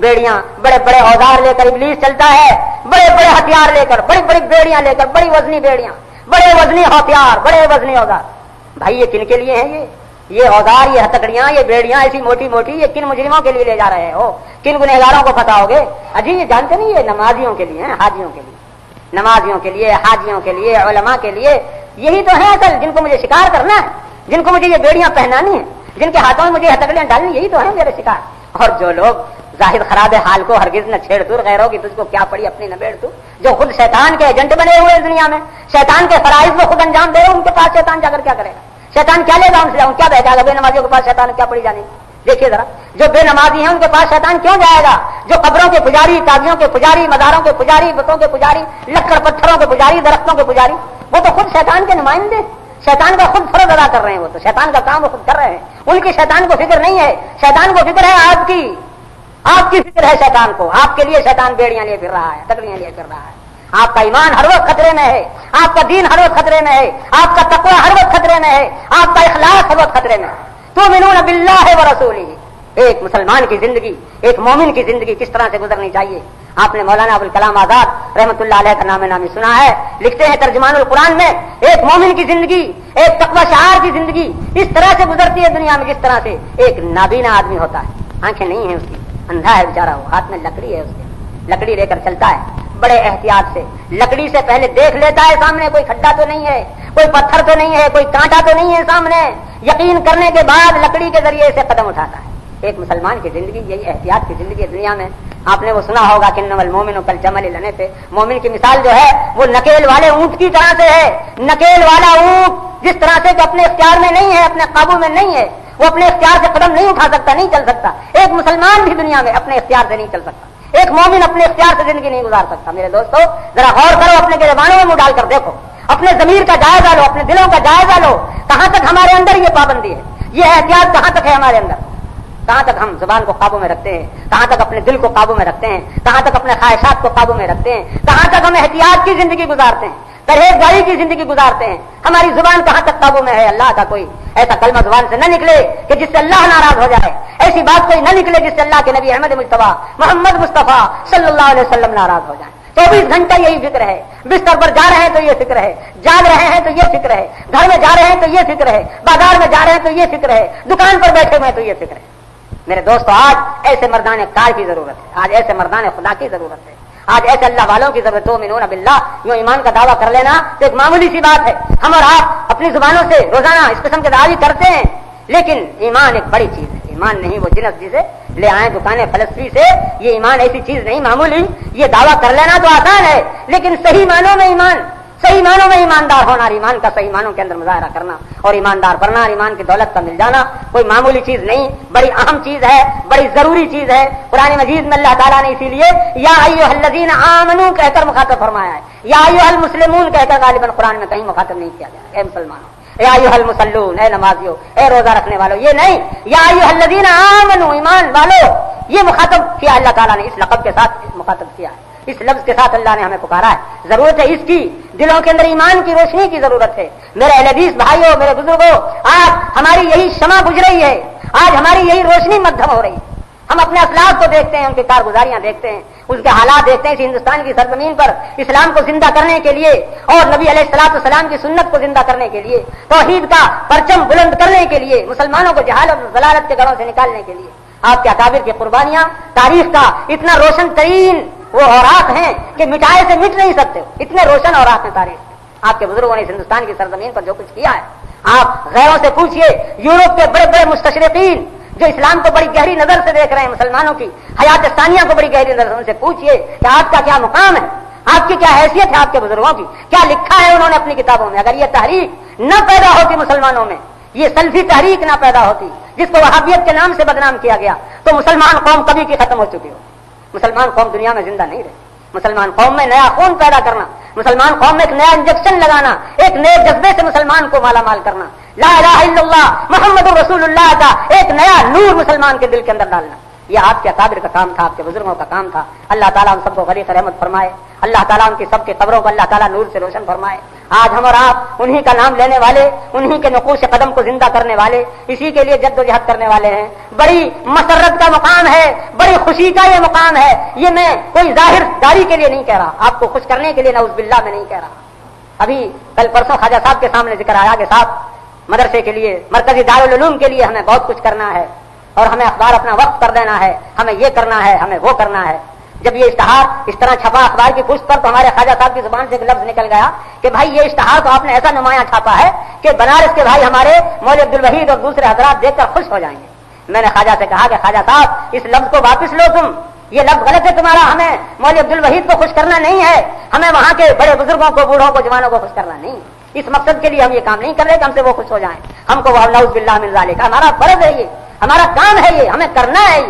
بیڑیاں، بڑے بڑے اوزار لے کر ابلیس چلتا ہے، بڑے بڑے ہتھیار لے کر، بڑی بڑی بیڑیاں لے کر، بڑی وزنی بیڑیاں، بڑے وزنی ہتھیار، بڑے وزنی اوزار. بھائی یہ کن کے لیے ہیں؟ یہ اوزار، یہ ہتکڑیاں، یہ بیڑیاں ایسی موٹی موٹی، یہ کن مجرموں کے لیے لے جا رہے ہو؟ کن گنہگاروں کو پتہ ہوگے؟ اجی یہ جانتے نہیں، یہ نمازیوں کے لیے ہیں، حاجیوں کے لیے. نمازیوں کے لیے، حاجیوں کے لیے، علماء کے لیے، یہی تو ہیں اصل جن کو مجھے شکار کرنا ہے، جن کو مجھے یہ بیڑیاں پہنانی ہیں، جن کے ہاتھوں میں مجھے ہتھکڑیاں ڈالنی، یہی تو ہیں میرے شکار۔ اور جو لوگ ظاہر خراب حال کو ہرگز نہ چھیڑ تو غیروں کی تجھ کو کیا پڑی اپنی نہ بیڑ تو، جو خود شیطان کے ایجنٹ بنے ہوئے اس دنیا میں، شیطان کے فرائض کو خود انجام دے رہے، ان کے پاس شیطان جا کر کیا کرے گا؟ شیطان کیا لے گا ان سے؟ کیا بہتا گا؟ بے نمازیوں کے پاس شیطان کیا پڑی جانے؟ دیکھیے ذرا، جو بے نمازی ہیں ان کے پاس شیطان کیوں جائے گا؟ جو قبروں کے پجاری، قاضیوں کے پجاری، مزاروں کے پجاری، بتوں کے پجاری، لکڑ پتھروں کے پجاری، درختوں کے پجاری، وہ تو خود شیطان کے نمائندے، شیطان کا خود فرض ادا کر رہے ہیں، وہ تو شیطان کا کام وہ خود کر رہے ہیں، ان کی شیطان کو فکر نہیں ہے، شیطان کو فکر ہے آپ کی فکر ہے شیطان کو، آپ کے لیے شیطان بیڑیاں لیے پھر رہا ہے، تکڑیاں لیے پھر رہا ہے۔ آپ کا ایمان ہر وقت خطرے میں ہے، آپ کا دین ہر وقت خطرے میں ہے، آپ کا تقوی ہر وقت خطرے میں ہے، آپ کا اخلاص ہر وقت خطرے میں ہے۔ تؤمنون باللہ ورسولہ، ایک مسلمان کی زندگی، ایک مومن کی زندگی کس طرح سے گزرنی چاہیے؟ آپ نے مولانا ابوالکلام آزاد رحمۃ اللہ علیہ کا نام نامی سنا ہے، لکھتے ہیں ترجمان القرآن میں، ایک مومن کی زندگی، ایک تقوی شعار کی زندگی اس طرح سے گزرتی ہے دنیا میں جس طرح سے ایک نابینا آدمی ہوتا ہے، آنکھیں نہیں ہیں اس کی، اندھا ہے بیچارہ، وہ ہاتھ میں لکڑی ہے، اس کے لکڑی لے کر چلتا ہے بڑے احتیاط سے، لکڑی سے پہلے دیکھ لیتا ہے سامنے کوئی کھڈا تو نہیں ہے، کوئی پتھر تو نہیں ہے، کوئی کانٹا تو نہیں ہے سامنے، یقین کرنے کے بعد لکڑی کے ذریعے سے قدم اٹھاتا ہے۔ ایک مسلمان کی زندگی یہی احتیاط کی زندگی ہے دنیا میں۔ آپ نے وہ سنا ہوگا کہ انما المؤمن کالجمل لنے پہ، مومن کی مثال جو ہے وہ نکیل والے اونٹ کی طرح سے ہے، نکیل والا اونٹ جس طرح سے کہ اپنے اختیار میں نہیں ہے، اپنے قابو میں نہیں ہے، وہ اپنے اختیار سے قدم نہیں اٹھا سکتا، نہیں چل سکتا، ایک مسلمان بھی دنیا میں اپنے اختیار سے نہیں چل سکتا، ایک مومن اپنے اختیار سے زندگی نہیں گزار سکتا۔ میرے دوستو ذرا غور کرو، اپنے گریبانوں میں منہ ڈال کر دیکھو، اپنے ضمیر کا جائزہ لو، اپنے دلوں کا جائزہ لو، کہاں تک ہمارے اندر یہ پابندی ہے، یہ احتیاط کہاں تک ہے ہمارے اندر، کہاں تک ہم زبان کو قابو میں رکھتے ہیں، کہاں تک اپنے دل کو قابو میں رکھتے ہیں، کہاں تک اپنے خواہشات کو قابو میں رکھتے ہیں، کہاں تک ہم احتیاط کی زندگی گزارتے ہیں، پرہیزگاری کی زندگی گزارتے ہیں، ہماری زبان کہاں تک قابو میں ہے۔ اللہ کا کوئی ایسا کلمہ زبان سے نہ نکلے کہ جس سے اللہ ناراض ہو جائے، ایسی بات کوئی نہ نکلے جس سے اللہ کے نبی احمد مصطفیٰ محمد مصطفیٰ صلی اللہ علیہ وسلم ناراض ہو جائے۔ 24 گھنٹہ یہی فکر ہے، بستر پر جا رہے ہیں تو یہ فکر ہے، جاگ رہے ہیں تو یہ فکر ہے، گھر میں جا رہے ہیں تو یہ فکر ہے، بازار میں جا رہے ہیں تو یہ فکر ہے، دکان پر بیٹھے ہوئے ہیں تو یہ فکر ہے۔ میرے دوستو آج ایسے مردان کار کی ضرورت ہے، آج ایسے مردان خدا کی ضرورت ہے، آج ایسے اللہ والوں کی ضرورت۔ تؤمنون باللہ، یوں ایمان کا دعویٰ کر لینا تو ایک معمولی سی بات ہے، ہم اور آپ اپنی زبانوں سے روزانہ اس قسم کے دعوی کرتے ہیں، لیکن ایمان ایک بڑی چیز ہے، ایمان نہیں وہ جنس جسے لے آئیں دکانیں فلسفی سے، یہ ایمان ایسی چیز نہیں معمولی، یہ دعویٰ کر لینا تو آسان ہے، لیکن صحیح معنوں میں ایمان، صحیح معنوں میں ایماندار ہونا، ایمان کا صحیح معنوں کے اندر مظاہرہ کرنا اور ایماندار بننا، ایمان کی دولت کا مل جانا کوئی معمولی چیز نہیں، بڑی اہم چیز ہے، بڑی ضروری چیز ہے۔ قرآن مجید میں اللہ تعالیٰ نے اسی لیے یا ایھا الذین آمنوا کہہ کر مخاطب فرمایا ہے، یا ایھا المسلمون کہہ کر غالباً قرآن میں کہیں مخاطب نہیں کیا گیا، اے مسلمانوں، یا ایھا المصلون، اے نمازیوں، اے روزہ رکھنے والوں، یہ نہیں، یا ایھا الذین آمنوا، ایمان والو، یہ مخاطب کیا اللہ تعالیٰ نے، اس لقب کے ساتھ مخاطب کیا ہے، اس لفظ کے ساتھ اللہ نے ہمیں پکارا ہے۔ ضرورت ہے اس کی، دلوں کے اندر ایمان کی روشنی کی ضرورت ہے۔ میرے اہل حدیث بھائیوں، میرے بزرگوں، آج ہماری یہی شمع بجھ رہی ہے، آج ہماری یہی روشنی مدھم ہو رہی ہے۔ ہم اپنے اسلاف کو دیکھتے ہیں، ان کی کارگزاریاں دیکھتے ہیں، اس کے حالات دیکھتے ہیں، اس ہندوستان کی سرزمین پر اسلام کو زندہ کرنے کے لیے اور نبی علیہ الصلوۃ والسلام کی سنت کو زندہ کرنے کے لیے، توحید کا پرچم بلند کرنے کے لیے، مسلمانوں کو جہالت اور ضلالت کے گڑھوں سے نکالنے کے لیے آپ کے اکابر کی قربانیاں تاریخ کا اتنا روشن ترین وہ اوراق ہیں کہ مٹائے سے مٹ نہیں سکتے، اتنے روشن اوراق ہیں تاریخ کے۔ آپ کے بزرگوں نے اس ہندوستان کی سرزمین پر جو کچھ کیا ہے، آپ غیروں سے پوچھئے، یورپ کے بڑے بڑے مستشرقین جو اسلام کو بڑی گہری نظر سے دیکھ رہے ہیں، مسلمانوں کی حیات ثانیہ کو بڑی گہری نظر سے، ان سے پوچھئے کہ آپ کا کیا مقام ہے، آپ کی کیا حیثیت ہے، آپ کے بزرگوں کی کیا لکھا ہے انہوں نے اپنی کتابوں میں۔ اگر یہ تحریک نہ پیدا ہوتی مسلمانوں میں، یہ سلفی تحریک نہ پیدا ہوتی جس کو وہابیت کے نام سے بدنام کیا گیا، تو مسلمان قوم کبھی کی ختم ہو چکی ہو۔ مسلمان قوم دنیا میں زندہ نہیں رہی۔ مسلمان قوم میں نیا خون پیدا کرنا، مسلمان قوم میں ایک نیا انجیکشن لگانا، ایک نئے جذبے سے مسلمان کو مالا مال کرنا، لا الہ الا اللہ محمد رسول اللہ کا ایک نیا نور مسلمان کے دل کے اندر ڈالنا، یہ آپ کے اکابر کا کام تھا، آپ کے بزرگوں کا کام تھا۔ اللہ تعالیٰ ہم سب کو غریق رحمت فرمائے، اللہ تعالیٰ ان کی سب کی قبروں کو اللہ تعالیٰ نور سے روشن فرمائے۔ آج ہم اور آپ انہی کا نام لینے والے، انہی کے نقوش قدم کو زندہ کرنے والے، اسی کے لیے جد و جہد کرنے والے ہیں۔ بڑی مسرت کا مقام ہے، بڑی خوشی کا یہ مقام ہے، یہ میں کوئی ظاہر داری کے لیے نہیں کہہ رہا، آپ کو خوش کرنے کے لیے نعوذ باللہ میں نہیں کہہ رہا۔ ابھی کل پرسوں خواجہ صاحب کے سامنے ذکر آیا کہ صاحب مدرسے کے لیے، مرکزی دارالعلوم کے لیے ہمیں بہت کچھ کرنا ہے اور ہمیں اخبار اپنا وقت کر دینا ہے، ہمیں یہ کرنا ہے، ہمیں وہ کرنا ہے۔ جب یہ اشتہار اس طرح چھپا اخبار کی پشت پر تو ہمارے خواجہ صاحب کی زبان سے ایک لفظ نکل گیا کہ بھائی یہ اشتہار تو آپ نے ایسا نمایاں چھاپا ہے کہ بنارس کے بھائی ہمارے مولوی عبدالوحید اور دوسرے حضرات دیکھ کر خوش ہو جائیں گے. میں نے خواجہ سے کہا کہ خواجہ صاحب اس لفظ کو واپس لو، تم یہ لفظ غلط ہے تمہارا. ہمیں مولوی عبدالوحید کو خوش کرنا نہیں ہے، ہمیں وہاں کے بڑے بزرگوں کو، بوڑھوں کو، جوانوں کو خوش کرنا نہیں. اس مقصد کے لیے ہم یہ کام نہیں کر رہے کہ ہم سے وہ خوش ہو جائیں. ہم کو وہ نعوذ باللہ من ذالک، ہمارا فرض ہے، یہ ہمارا کام ہے، یہ ہمیں کرنا ہے،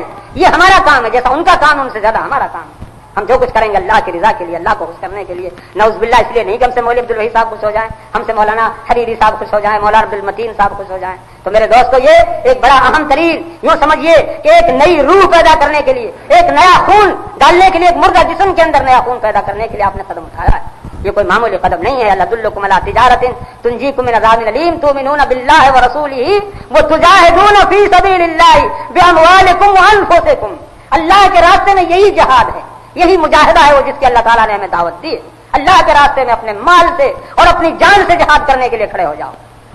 یہ ہمارا کام ہے. جیسا ان کا کام ان سے زیادہ ہمارا کام ہے. ہم جو کچھ کریں گے اللہ کی رضا کے لیے، اللہ کو خوش کرنے کے لیے. نعوذ باللہ اس لیے نہیں کہ ہم سے مولوی عبدالوحید صاحب خوش ہو جائیں، ہم سے مولانا حریری صاحب خوش ہو جائیں، مولانا عبدالمتین صاحب خوش ہو جائیں. تو میرے دوستو یہ ایک بڑا اہم ترین، یوں سمجھیے کہ ایک نئی روح پیدا کرنے کے لیے، ایک نیا خون ڈالنے کے لیے، ایک مردہ جسم کے اندر نیا خون پیدا کرنے کے لیے آپ نے قدم اٹھایا ہے. یہ کوئی معمولی قدم نہیں ہے. اللہ دلکم علی تجارت تنجیکم من عذاب الیم تؤمنون باللہ ورسولہ وتجاہدون فی سبیل اللہ باموالکم وانفسکم. اللہ کے راستے میں یہی جہاد ہے، یہی مجاہدہ ہے وہ جس کی اللہ تعالیٰ نے ہمیں دعوت دی ہے. اللہ کے راستے میں اپنے مال سے اور اپنی جان سے جہاد کرنے کے لیے کھڑے ہو جاؤ.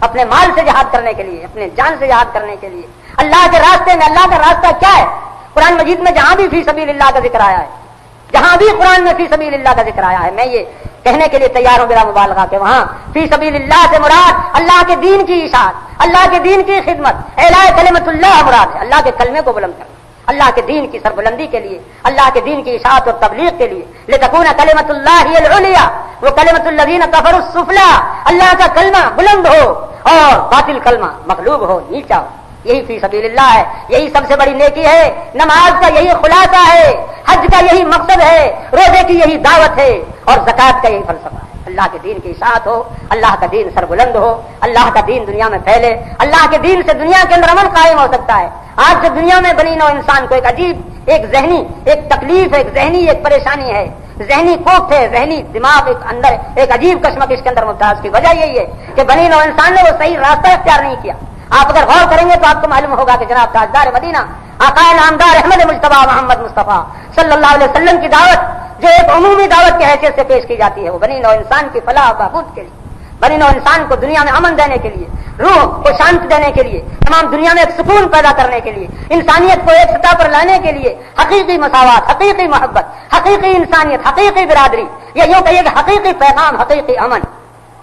اپنے مال سے جہاد کرنے کے لیے، اپنے جان سے جہاد کرنے کے لیے. اللہ کے راستے میں، اللہ کا راستہ کیا ہے؟ قرآن مجید میں جہاں بھی فی سبیل اللہ کا ذکر آیا ہے، جہاں بھی قرآن میں فی سبیل اللہ کا ذکر آیا ہے، میں یہ کہنے کے لیے تیار ہوں بلا مبالغہ کہ وہاں فی سبیل اللہ سے مراد اللہ کے دین کی اشاعت، اللہ کے دین کی خدمت، اعلاء کلمت اللہ مراد ہے. اللہ کے کلمے کو بلند کرنا، اللہ کے دین کی سربلندی کے لیے، اللہ کے دین کی اشاعت اور تبلیغ کے لیے. لتکون کلمت اللہ ہی العلیٰ وکلمت الذین کفروا السفلیٰ. اللہ کا کلمہ بلند ہو اور باطل کلمہ مغلوب ہو، نیچا ہو. یہی فی سبیل اللہ ہے، یہی سب سے بڑی نیکی ہے. نماز کا یہی خلاصہ ہے، حج کا یہی مقصد ہے، روزے کی یہی دعوت ہے اور زکوٰۃ کا یہی فلسفہ ہے. اللہ کے دین کی اشاعت ہو، اللہ کا دین سربلند ہو، اللہ کا دین دنیا میں پھیلے. اللہ کے دین سے دنیا کے اندر امن قائم ہو سکتا ہے. آج جو دنیا میں بنی نو انسان کو ایک عجیب، ایک ذہنی، ایک تکلیف، ایک ذہنی ایک پریشانی ہے، ذہنی کوفت ہے، ذہنی دماغ ایک اندر ایک عجیب کشمکش کے اندر مبتلا. اس کی وجہ یہی ہے کہ بنی نو انسان نے وہ صحیح راستہ اختیار نہیں کیا. آپ اگر غور کریں گے تو آپ کو معلوم ہوگا کہ جناب تاجدار مدینہ آقا نامدار احمد مجتبیٰ محمد مصطفیٰ صلی اللہ علیہ وسلم کی دعوت جو ایک عمومی دعوت کی حیثیت سے پیش کی جاتی ہے، وہ بنی نو انسان کی فلاح و بہبود کے لیے، بنی نو انسان کو دنیا میں امن دینے کے لیے، روح کو شانت دینے کے لیے، تمام دنیا میں ایک سکون پیدا کرنے کے لیے، انسانیت کو ایک سطح پر لانے کے لیے، حقیقی مساوات، حقیقی محبت، حقیقی انسانیت، حقیقی برادری، یہ یوں کہیے کہ حقیقی پیغام، حقیقی امن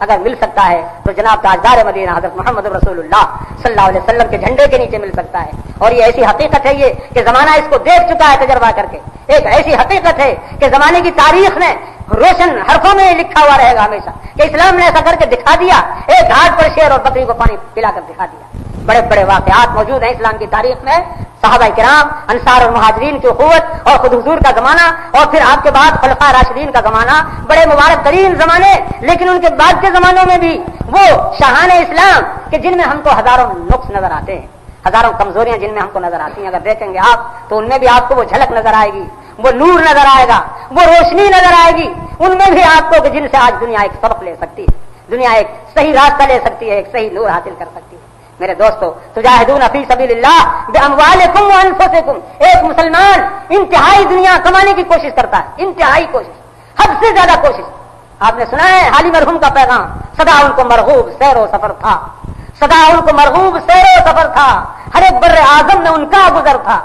اگر مل سکتا ہے تو جناب تاجدار مدینہ حضرت محمد رسول اللہ صلی اللہ علیہ وسلم کے جھنڈے کے نیچے مل سکتا ہے. اور یہ ایسی حقیقت ہے یہ کہ زمانہ اس کو دیکھ چکا ہے تجربہ کر کے. ایک ایسی حقیقت ہے کہ زمانے کی تاریخ میں روشن حرفوں میں لکھا ہوا رہے گا ہمیشہ کہ اسلام نے ایسا کر کے دکھا دیا، ایک گھاٹ پر شیر اور بکری کو پانی پلا کر دکھا دیا. بڑے بڑے واقعات موجود ہیں اسلام کی تاریخ میں. صحابہ کرام، انصار اور مہاجرین کی قوت اور خود حضور کا زمانہ اور پھر آپ کے بعد خلفاء راشدین کا زمانہ، بڑے مبارک ترین زمانے. لیکن ان کے بعد کے زمانوں میں بھی وہ شاہان اسلام کہ جن میں ہم کو ہزاروں نقص نظر آتے ہیں، ہزاروں کمزوریاں جن میں ہم کو نظر آتی ہیں. اگر دیکھیں گے آپ تو ان میں بھی آپ کو وہ جھلک نظر آئے گی، وہ نور نظر آئے گا، وہ روشنی نظر آئے گی. ان میں بھی آپ کو کہ جن سے آج دنیا ایک سبق لے سکتی ہے، دنیا ایک صحیح راستہ لے سکتی ہے، ایک صحیح نور حاصل کر سکتی ہے. میرے دوستو، تجاہدون فی سبیل اللہ باموالکم وانفسکم. ایک مسلمان انتہائی دنیا کمانے کی کوشش کرتا ہے، انتہائی کوشش، حد سے زیادہ کوشش. آپ نے سنا ہے حالی مرحوم کا پیغام، سدا ان کو مرغوب سیر و سفر تھا، سدا ان کو مرغوب سیر و سفر تھا، ہر ایک بر اعظم میں ان کا گزر تھا.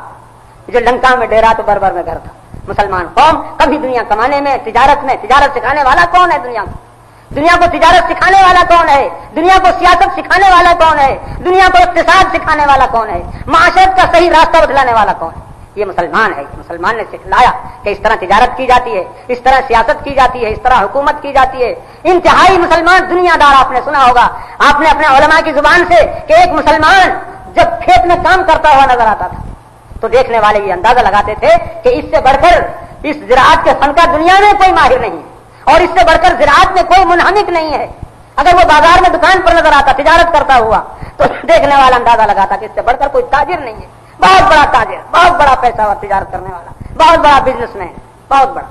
جو لنکا میں ڈیرا تو بربر میں گھر تھا. مسلمان قوم کبھی دنیا کمانے میں، تجارت میں، تجارت سکھانے والا کون ہے دنیا کو؟ دنیا کو تجارت سکھانے والا کون ہے؟ دنیا کو سیاست سکھانے والا کون ہے؟ دنیا کو اقتصاد سکھانے والا کون ہے؟ معاشرت کا صحیح راستہ بتلانے والا کون ہے؟ یہ مسلمان ہے. مسلمان نے سکھلایا کہ اس طرح تجارت کی جاتی ہے، اس طرح سیاست کی جاتی ہے، اس طرح حکومت کی جاتی ہے. انتہائی مسلمان دنیا دار. آپ نے سنا ہوگا، آپ نے اپنے علماء کی زبان سے کہ ایک مسلمان جب کھیت میں کام کرتا ہوا نظر آتا تھا تو دیکھنے والے یہ اندازہ لگاتے تھے کہ اس سے بڑھ کر اس زراعت کے فن کا دنیا میں کوئی ماہر نہیں ہے اور اس سے بڑھ کر زراعت میں کوئی منہمک نہیں ہے. اگر وہ بازار میں دکان پر نظر آتا تجارت کرتا ہوا تو دیکھنے والا اندازہ لگاتا کہ اس سے بڑھ کر کوئی تاجر نہیں ہے. بہت بڑا تاجر، بہت بڑا پیسہ اور تجارت کرنے والا، بہت بڑا بزنس مین، بہت بڑا.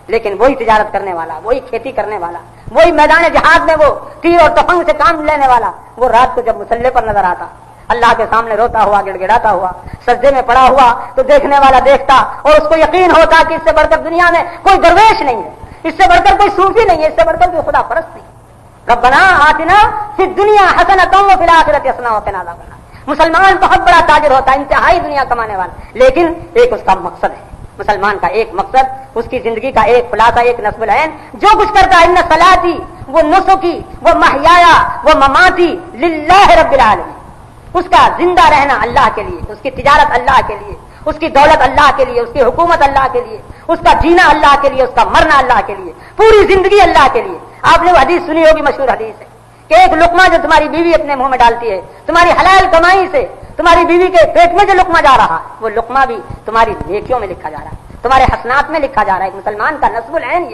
لیکن وہی تجارت کرنے والا، وہی کھیتی کرنے والا، وہی میدان جہاد میں وہ تیر اور تفنگ سے کام لینے والا، وہ رات کو جب مسلح پر نظر آتا، اللہ کے سامنے روتا ہوا، گڑ گڑاتا ہوا، سجدے میں پڑا ہوا، تو دیکھنے والا دیکھتا اور اس کو یقین ہوتا کہ اس سے بڑھ کر دنیا میں کوئی درویش نہیں ہے، اس سے بڑھ کر کوئی صوفی نہیں ہے، اس سے بڑھ کر کوئی خدا پرست نہیں. ربنا آتنا فی الدنیا حسنۃ وفی الآخرۃ حسنۃ وقنا عذاب النار. مسلمان بہت بڑا تاجر ہوتا ہے، انتہائی دنیا کمانے والا، لیکن ایک اس کا مقصد ہے. مسلمان کا ایک مقصد، اس کی زندگی کا ایک خلاصہ، ایک نصب العین، جو کچھ کرتا ہے، ان صلاتی وہ نسکی وہ محیایا وہ مماتی للہ رب العالمین، اس کا زندہ رہنا اللہ کے لیے، اس کی تجارت اللہ کے لیے، اس کی دولت اللہ کے لیے، اس کی حکومت اللہ کے لیے، اس کا جینا اللہ کے لیے، اس کا مرنا اللہ کے لیے، پوری زندگی اللہ کے لیے۔ آپ نے وہ حدیث سنی ہوگی، مشہور حدیث ہے کہ ایک لقمہ جو تمہاری بیوی اپنے منہ میں ڈالتی ہے، تمہاری حلال کمائی سے تمہاری بیوی کے پیٹ میں جو لقمہ جا رہا ہے، وہ لقمہ بھی تمہاری نیکیوں میں لکھا جا رہا ہے، تمہارے حسنات میں لکھا جا رہا ہے۔ ایک مسلمان کا نصب العین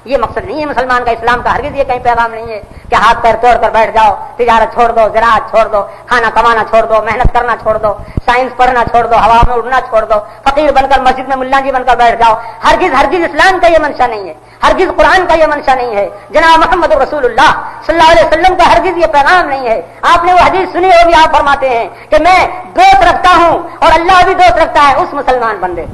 یہ مقصد نہیں ہے مسلمان کا، اسلام کا ہرگز یہ کہیں پیغام نہیں ہے کہ ہاتھ پیر توڑ کر بیٹھ جاؤ، تجارت چھوڑ دو، زراعت چھوڑ دو، کھانا کمانا چھوڑ دو، محنت کرنا چھوڑ دو، سائنس پڑھنا چھوڑ دو، ہوا میں اڑنا چھوڑ دو، فقیر بن کر مسجد میں ملا جی بن کر بیٹھ جاؤ۔ ہرگز اسلام کا یہ منشا نہیں ہے، ہرگز قرآن کا یہ منشا نہیں ہے، جناب محمد رسول اللہ صلی اللہ علیہ وسلم کا ہرگز یہ پیغام نہیں ہے۔ آپ نے وہ حدیث سنی ہوگی، آپ فرماتے ہیں کہ میں دوست رکھتا ہوں اور اللہ بھی دوست رکھتا ہے اس مسلمان بندے،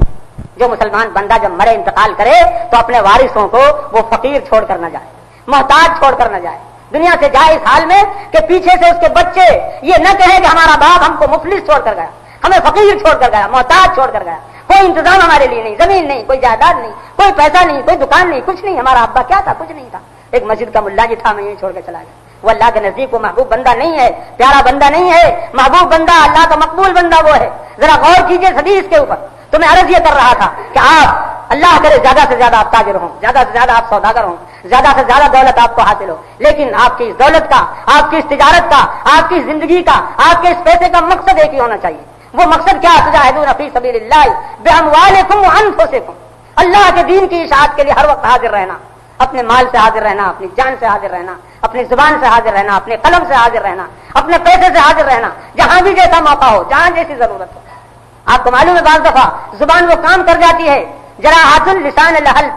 جو مسلمان بندہ جب مرے انتقال کرے تو اپنے وارثوں کو وہ فقیر چھوڑ کر نہ جائے، محتاج چھوڑ کر نہ جائے، دنیا سے جائے اس حال میں کہ پیچھے سے اس کے بچے یہ نہ کہیں کہ ہمارا باپ ہم کو مفلس چھوڑ کر گیا، ہمیں فقیر چھوڑ کر گیا، محتاج چھوڑ کر گیا، کوئی انتظام ہمارے لیے نہیں، زمین نہیں، کوئی جائیداد نہیں، کوئی پیسہ نہیں، کوئی دکان نہیں، کچھ نہیں، ہمارا ابا کیا تھا؟ کچھ نہیں تھا، ایک مسجد کا ملا جی تھا، میں یہیں چھوڑ کے چلا گیا۔ وہ اللہ کے نزدیک وہ محبوب بندہ نہیں ہے، پیارا بندہ نہیں ہے، محبوب بندہ، اللہ کا مقبول بندہ وہ ہے۔ ذرا غور کیجئے اس حدیث کے اوپر۔ تو میں عرض یہ کر رہا تھا کہ آپ اللہ کرے زیادہ سے زیادہ آپ تاجر ہوں، زیادہ سے زیادہ آپ سوداگر ہوں، زیادہ سے زیادہ دولت آپ کو حاصل ہو، لیکن آپ کی اس دولت کا، آپ کی اس تجارت کا، آپ کی زندگی کا، آپ کے اس پیسے کا مقصد ایک ہی ہونا چاہیے۔ وہ مقصد کیا؟ تجاہدون فی سبیل اللہ باموالکم وانفسکم، اللہ کے دین کی اشاعت کے لیے ہر وقت حاضر رہنا، اپنے مال سے حاضر رہنا، اپنی جان سے حاضر رہنا، اپنی زبان سے حاضر رہنا، اپنے قلم سے حاضر رہنا، اپنے پیسے سے حاضر رہنا، جہاں بھی جیسا موقع ہو، جہاں جیسی ضرورت ہو۔ آپ کو معلوم ہے بعض دفعہ زبان وہ کام کر جاتی ہے، جراحت اللسان لہل،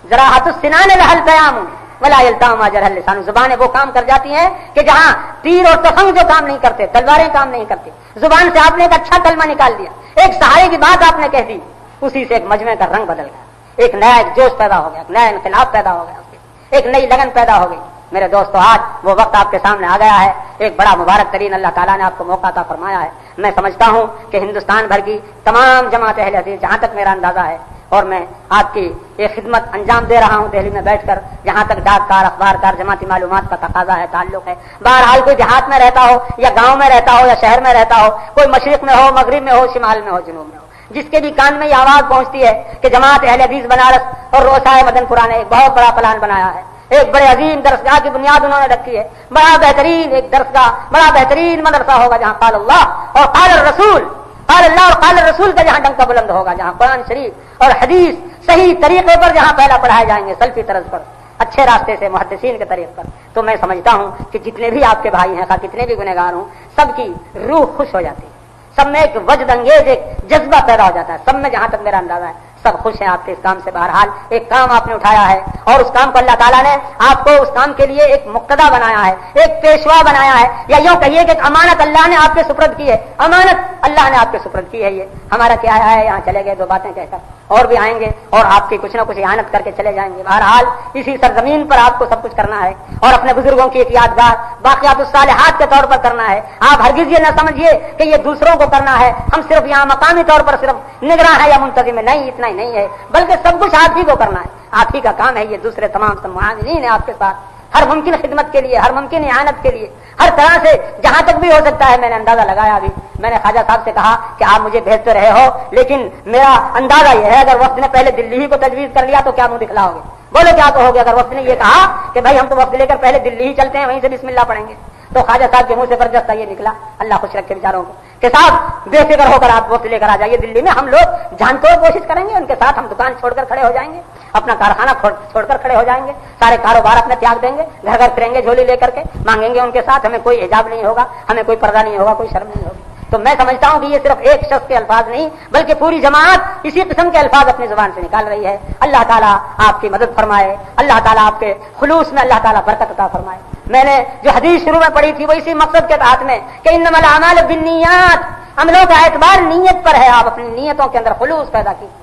جراحت السنان لہل قیام ولا یلتام اجر اللسان، زبانیں وہ کام کر جاتی ہیں کہ جہاں تیر اور تفنگ جو کام نہیں کرتے، تلواریں کام نہیں کرتی، زبان سے آپ نے ایک اچھا کلمہ نکال دیا، ایک سہارے کی بات آپ نے کہہ دی، اسی سے ایک مجمع کا رنگ بدل گیا، ایک نیا ایک جوش پیدا ہو گیا، ایک نیا انقلاب پیدا ہو گیا، ایک نئی لگن پیدا ہو گئی۔ میرے دوستو، آج وہ وقت آپ کے سامنے آ گیا ہے، ایک بڑا مبارک ترین اللہ تعالیٰ نے آپ کو موقع عطا فرمایا ہے۔ میں سمجھتا ہوں کہ ہندوستان بھر کی تمام جماعت اہل حدیث، جہاں تک میرا اندازہ ہے، اور میں آپ کی ایک خدمت انجام دے رہا ہوں دہلی میں بیٹھ کر، جہاں تک ڈاک کار، اخبار کار، جماعتی معلومات کا تقاضا ہے، تعلق ہے، بہرحال کوئی دیہات میں رہتا ہو یا گاؤں میں رہتا ہو یا شہر میں رہتا ہو، کوئی مشرق میں ہو، مغرب میں ہو، شمال میں ہو، جنوب میں ہو، جس کے بھی کان میں یہ آواز پہنچتی ہے کہ جماعت اہل حدیث بنارس اور روسائے مدن پورہ نے ایک بہت بڑا پلان بنایا ہے، ایک بڑے عظیم درسگاہ کی بنیاد انہوں نے رکھی ہے، بڑا بہترین ایک درسگاہ، بڑا بہترین مدرسہ ہوگا جہاں قال اللہ اور قال الرسول، قال اللہ اور قال الرسول کا جہاں ڈنکا بلند ہوگا، جہاں قرآن شریف اور حدیث صحیح طریقے پر جہاں پہلا پڑھائے جائیں گے، سلفی طرز پر، اچھے راستے سے، محدثین کے طریق پر، تو میں سمجھتا ہوں کہ جتنے بھی آپ کے بھائی ہیں، خواہ کتنے بھی گنہگار ہوں، سب کی روح خوش ہو جاتی ہے، سب میں ایک وجد انگیز ایک جذبہ پیدا ہو جاتا ہے، سب میں جہاں تک میرا اندازہ ہے سب خوش ہیں آپ کے اس کام سے۔ بہرحال ایک کام آپ نے اٹھایا ہے اور اس کام کو اللہ تعالیٰ نے آپ کو اس کام کے لیے ایک مقتدا بنایا ہے، ایک پیشوا بنایا ہے، یا یوں کہیے کہ ایک امانت اللہ نے آپ کے سپرد کی ہے، امانت اللہ نے آپ کے سپرد کی ہے۔ یہ ہمارا کیا ہے، یہاں چلے گئے دو باتیں کہہ کر، اور بھی آئیں گے اور آپ کی کچھ نہ کچھ اعانت کر کے چلے جائیں گے۔ بہرحال اسی سرزمین پر آپ کو سب کچھ کرنا ہے اور اپنے بزرگوں کی ایک یادگار باقیات الصالحات کے طور پر کرنا ہے۔ آپ ہرگز یہ نہ سمجھیے کہ یہ دوسروں کو کرنا ہے، ہم صرف یہاں مقامی طور پر صرف نگراں ہے یا منتظم ہے، نہیں، اتنا ہی نہیں ہے، بلکہ سب کچھ آپ ہی کو کرنا ہے، آپ ہی کا کام ہے۔ یہ دوسرے تمام معاونین ہیں آپ کے ساتھ ہر ممکن خدمت کے لیے، ہر ممکن اعانت کے لیے، ہر طرح سے جہاں تک بھی ہو سکتا ہے۔ میں نے اندازہ لگایا، ابھی میں نے خواجہ صاحب سے کہا کہ آپ مجھے بھیجتے رہے ہو، لیکن میرا اندازہ یہ ہے اگر وقت نے پہلے دلی ہی کو تجویز کر لیا تو کیا منہ دکھلاؤ گے؟ بولو کیا کہو گے؟ اگر وقت نے یہ کہا کہ بھائی ہم تو وقت لے کر پہلے دلی ہی چلتے ہیں، وہیں سے بسم اللہ پڑھیں گے، تو خواجہ صاحب کے منہ سے برجستہ یہ نکلا، اللہ خوش رکھے بیچاروں کو، کہ صاحب بے فکر ہو کر آپ وقت لے کر آ جائیے دلی میں، ہم لوگ جان توڑ کوشش کریں گے، ان کے ساتھ ہم دکان چھوڑ کر کھڑے ہو جائیں گے، اپنا کارخانہ چھوڑ کر کھڑے ہو جائیں گے، سارے کاروبار اپنے تیاگ دیں گے، گھر گھر پھریں گے جھولی لے کر کے، مانگیں گے ان کے ساتھ، ہمیں کوئی حجاب نہیں ہوگا، ہمیں کوئی پردہ نہیں ہوگا، کوئی شرم نہیں ہوگی۔ تو میں سمجھتا ہوں کہ یہ صرف ایک شخص کے الفاظ نہیں بلکہ پوری جماعت اسی قسم کے الفاظ اپنی زبان سے نکال رہی ہے۔ اللہ تعالیٰ آپ کی مدد فرمائے، اللہ تعالیٰ آپ کے خلوص میں اللہ تعالیٰ برکت عطا فرمائے۔ میں نے جو حدیث شروع میں پڑھی تھی وہ اسی مقصد کے تحت میں کہ انما الاعمال بالنیات، عملوں کا اعتبار نیت پر ہے، آپ اپنی نیتوں کے اندر خلوص پیدا کیجیے،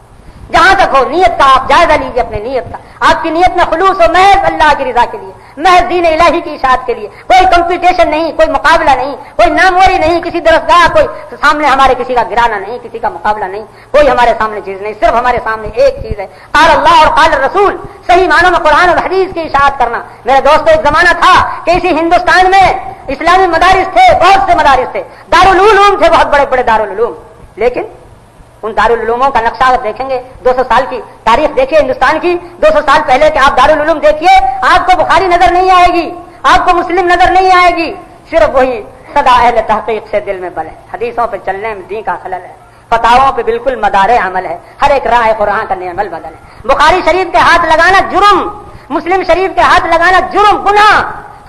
جہاں تک ہو نیت کا آپ جائزہ لیجیے اپنے نیت کا. آپ کی نیت میں خلوص و محض اللہ کی رضا کے لیے, محض دین الہی کی اشاعت کے لیے, کوئی کمپٹیشن نہیں, کوئی مقابلہ نہیں, کوئی ناموری نہیں, کسی درسگاہ کوئی سامنے ہمارے کسی کا گرانا نہیں, کسی کا مقابلہ نہیں, کوئی ہمارے سامنے چیز نہیں, صرف ہمارے سامنے ایک چیز ہے, قال اللہ اور قال رسول, صحیح معنوں میں قرآن اور حدیث کی اشاعت کرنا. میرے دوستو ایک زمانہ تھا کہ اسی ہندوستان میں اسلامی مدارس تھے, بہت سے مدارس تھے, دارالعلوم تھے, بہت بڑے بڑے دارالعلوم, لیکن ان دارالعلوموں کا نقشہ اگر دیکھیں گے, 200 سال کی تاریخ دیکھیے ہندوستان کی, 200 سال پہلے کے آپ دارالعلوم دیکھیے, آپ کو بخاری نظر نہیں آئے گی, آپ کو مسلم نظر نہیں آئے گی, صرف وہی صدا اہل تحقیق سے دل میں بل ہے, حدیثوں پہ چلنے میں دین کا خلل ہے, فتاووں پہ بالکل مدار عمل ہے, ہر ایک راہ قرآن کرنے عمل بدل ہے. بخاری شریف کے ہاتھ لگانا جرم, مسلم شریف کے ہاتھ لگانا جرم, گناہ,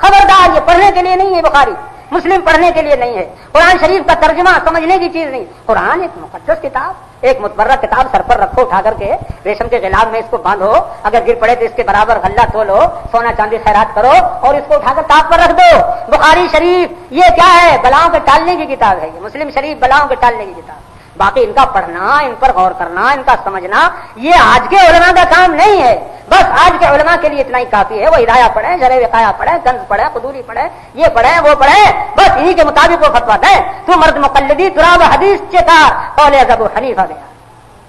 خبردار, یہ پڑھنے کے لیے نہیں ہے, بخاری مسلم پڑھنے کے لیے نہیں ہے, قرآن شریف کا ترجمہ سمجھنے کی چیز نہیں. قرآن ایک مقدس کتاب, ایک متبرک کتاب, سر پر رکھو اٹھا کر کے, ریشم کے غلام میں اس کو باندھو, اگر گر پڑے تو اس کے برابر غلہ تولو, سونا چاندی خیرات کرو اور اس کو اٹھا کر تاپ پر رکھ دو. بخاری شریف یہ کیا ہے؟ بلاؤں کے ٹالنے کی کتاب ہے. مسلم شریف بلاؤں کے ٹالنے کی کتاب. باقی ان کا پڑھنا, ان پر غور کرنا, ان کا سمجھنا, یہ آج کے علماء کا کام نہیں ہے. بس آج کے علماء کے لیے اتنا ہی کافی ہے, وہ ہدایہ پڑھیں, جرے وقایا پڑھیں, کنز پڑھیں, قدوری پڑھیں, یہ پڑھیں, وہ پڑھیں, بس انہی کے مطابق وہ فتوا دیں. تو مرد مقلدی تراب حدیث چکار قول ابو حنیفہ گیا,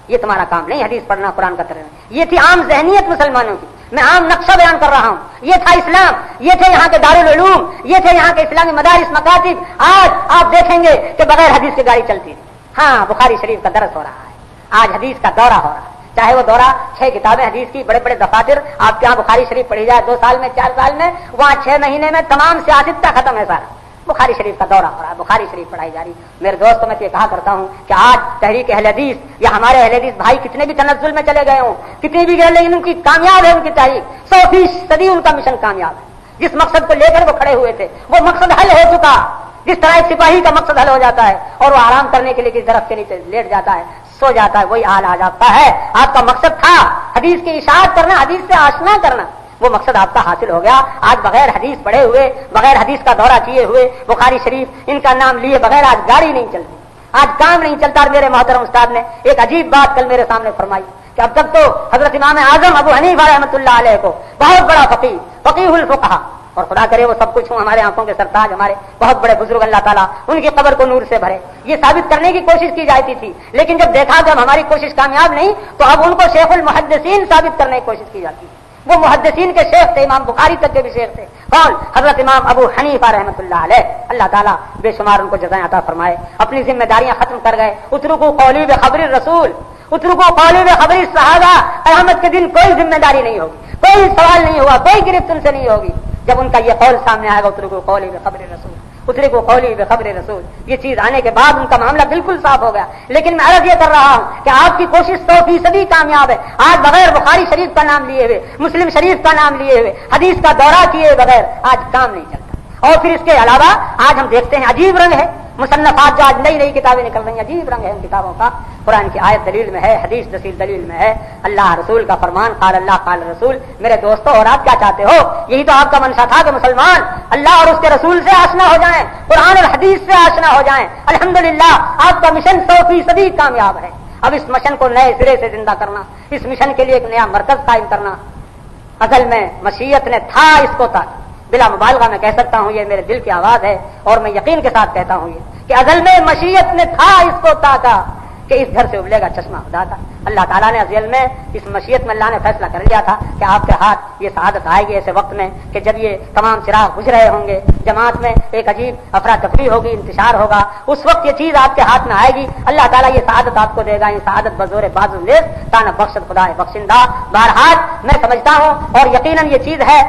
یہ تمہارا کام نہیں حدیث پڑھنا, قرآن کا ترجمہ. یہ تھی عام ذہنیت مسلمانوں کی, میں عام نقشہ بیان کر رہا ہوں. یہ تھا اسلام, یہ تھے یہاں کے دارالعلوم, یہ تھے یہاں کے اسلامی مدارس, مکاتب. آج آپ دیکھیں گے کہ بغیر حدیث کی گاڑی چلتی ہے. ہاں, بخاری شریف کا درس ہو رہا ہے, آج حدیث کا دورہ ہو رہا ہے, چاہے وہ دورہ 6 کتابیں حدیث کی, بڑے بڑے دفاتر آپ کے یہاں بخاری شریف پڑھی جائے 2 سال میں, 4 سال میں, وہاں 6 مہینے میں تمام سیاست کا ختم ہے سارا. بخاری شریف کا دورہ ہو رہا ہے, بخاری شریف پڑھائی جا رہی. میرے دوستوں میں تو یہ کہا کرتا ہوں کہ آج تحریک اہل حدیث یا ہمارے اہل حدیث بھائی کتنے بھی تنزل میں چلے گئے ہوں, کتنی بھی گئے, لیکن ان کی کامیاب ہے ان کی تحریک, 100% ان کا مشن کامیاب ہے. جس مقصد کو لے کر وہ کھڑے ہوئے تھے وہ مقصد حل ہو چکا. جس طرح ایک سپاہی کا مقصد حل ہو جاتا ہے اور وہ آرام کرنے کے لیے کسی درخت کے نیچے لیٹ جاتا ہے, سو جاتا ہے, وہی حال آ جاتا ہے. آپ کا مقصد تھا حدیث کی اشاعت کرنا, حدیث سے آشنا کرنا, وہ مقصد آپ کا حاصل ہو گیا. آج بغیر حدیث پڑھے ہوئے, بغیر حدیث کا دورہ کیے ہوئے, بخاری شریف ان کا نام لیے بغیر آج گاڑی نہیں چلتی, آج کام نہیں چلتا. اور میرے محترم استاد نے ایک عجیب بات کل میرے سامنے فرمائی کہ اب تک تو حضرت امام اعظم ابو حنیفہ رحمۃ اللہ علیہ کو بہت بڑا فقیہ الفقہا, اور خدا کرے وہ سب کچھ ہوں, ہمارے آنکھوں کے سرتاج, ہمارے بہت بڑے بزرگ, اللہ تعالیٰ ان کی قبر کو نور سے بھرے, یہ ثابت کرنے کی کوشش کی جاتی تھی. لیکن جب دیکھا کہ ہماری کوشش کامیاب نہیں تو اب ان کو شیخ المحدثین ثابت کرنے کی کوشش کی جاتی ہے. وہ محدثین کے شیخ تھے, امام بخاری تک کے بھی شیخ تھے. کون؟ حضرت امام ابو حنیفہ رحمۃ اللہ علیہ, اللہ تعالیٰ بے شمار ان کو جزائیں عطا فرمائے. اپنی ذمہ داریاں ختم کر گئے. اترکوا قولی بخبر الرسول, اترکوا قولی بخبر الصحابہ. قیامت کے دن کوئی ذمہ داری نہیں ہوگی, کوئی سوال نہیں ہوگا, کوئی گرفت ان سے نہیں ہوگی. جب ان کا یہ قول سامنے آئے گا, اترکوا قولی بخبر الرسول, اترکوا قولی بخبر الرسول, یہ چیز آنے کے بعد ان کا معاملہ بالکل صاف ہو گیا. لیکن میں عرض یہ کر رہا ہوں کہ آپ کی کوشش 100% کامیاب ہے. آج بغیر بخاری شریف کا نام لیے ہوئے, مسلم شریف کا نام لیے ہوئے, حدیث کا دورہ کیے بغیر آج کام نہیں چلتا. اور پھر اس کے علاوہ آج ہم دیکھتے ہیں عجیب رنگ ہے, مصنفات جو آج نئی نئی کتابیں نکل رہی ہیں, عجیب رنگ ہے ان کتابوں کا. قرآن کی آیت دلیل میں ہے, حدیث دلیل میں ہے, اللہ رسول کا فرمان, قال اللہ قال رسول. میرے دوستو, اور آپ کیا چاہتے ہو؟ یہی تو آپ کا منشا تھا کہ مسلمان اللہ اور اس کے رسول سے آشنا ہو جائیں, قرآن اور حدیث سے آشنا ہو جائیں. الحمدللہ آپ کا مشن 100% کامیاب ہے. اب اس مشن کو نئے سرے سے زندہ کرنا, اس مشن کے لیے ایک نیا مرکز قائم کرنا, اصل میں مشیت نے تھا اس کو تک, بلا مبالغہ میں کہہ سکتا ہوں, یہ میرے دل کی آواز ہے اور میں یقین کے ساتھ کہتا ہوں یہ کہ ازل میں مشیت نے تھا اس کو تاکا کہ اس گھر سے ابلے گا چشمہ خدا کا. اللہ تعالیٰ نے ازل میں اس مشیت میں اللہ نے فیصلہ کر لیا تھا کہ آپ کے ہاتھ یہ سعادت آئے گی ایسے وقت میں کہ جب یہ تمام چراغ بجھ رہے ہوں گے, جماعت میں ایک عجیب افراتفری ہوگی, انتشار ہوگا, اس وقت یہ چیز آپ کے ہاتھ میں آئے گی. اللہ تعالیٰ یہ سعادت آپ کو دے گا, یہ سعادت بزور بازو لیس تانا بخشت خدا بخشندہ. بہرحال میں سمجھتا ہوں اور یقیناً یہ چیز ہے,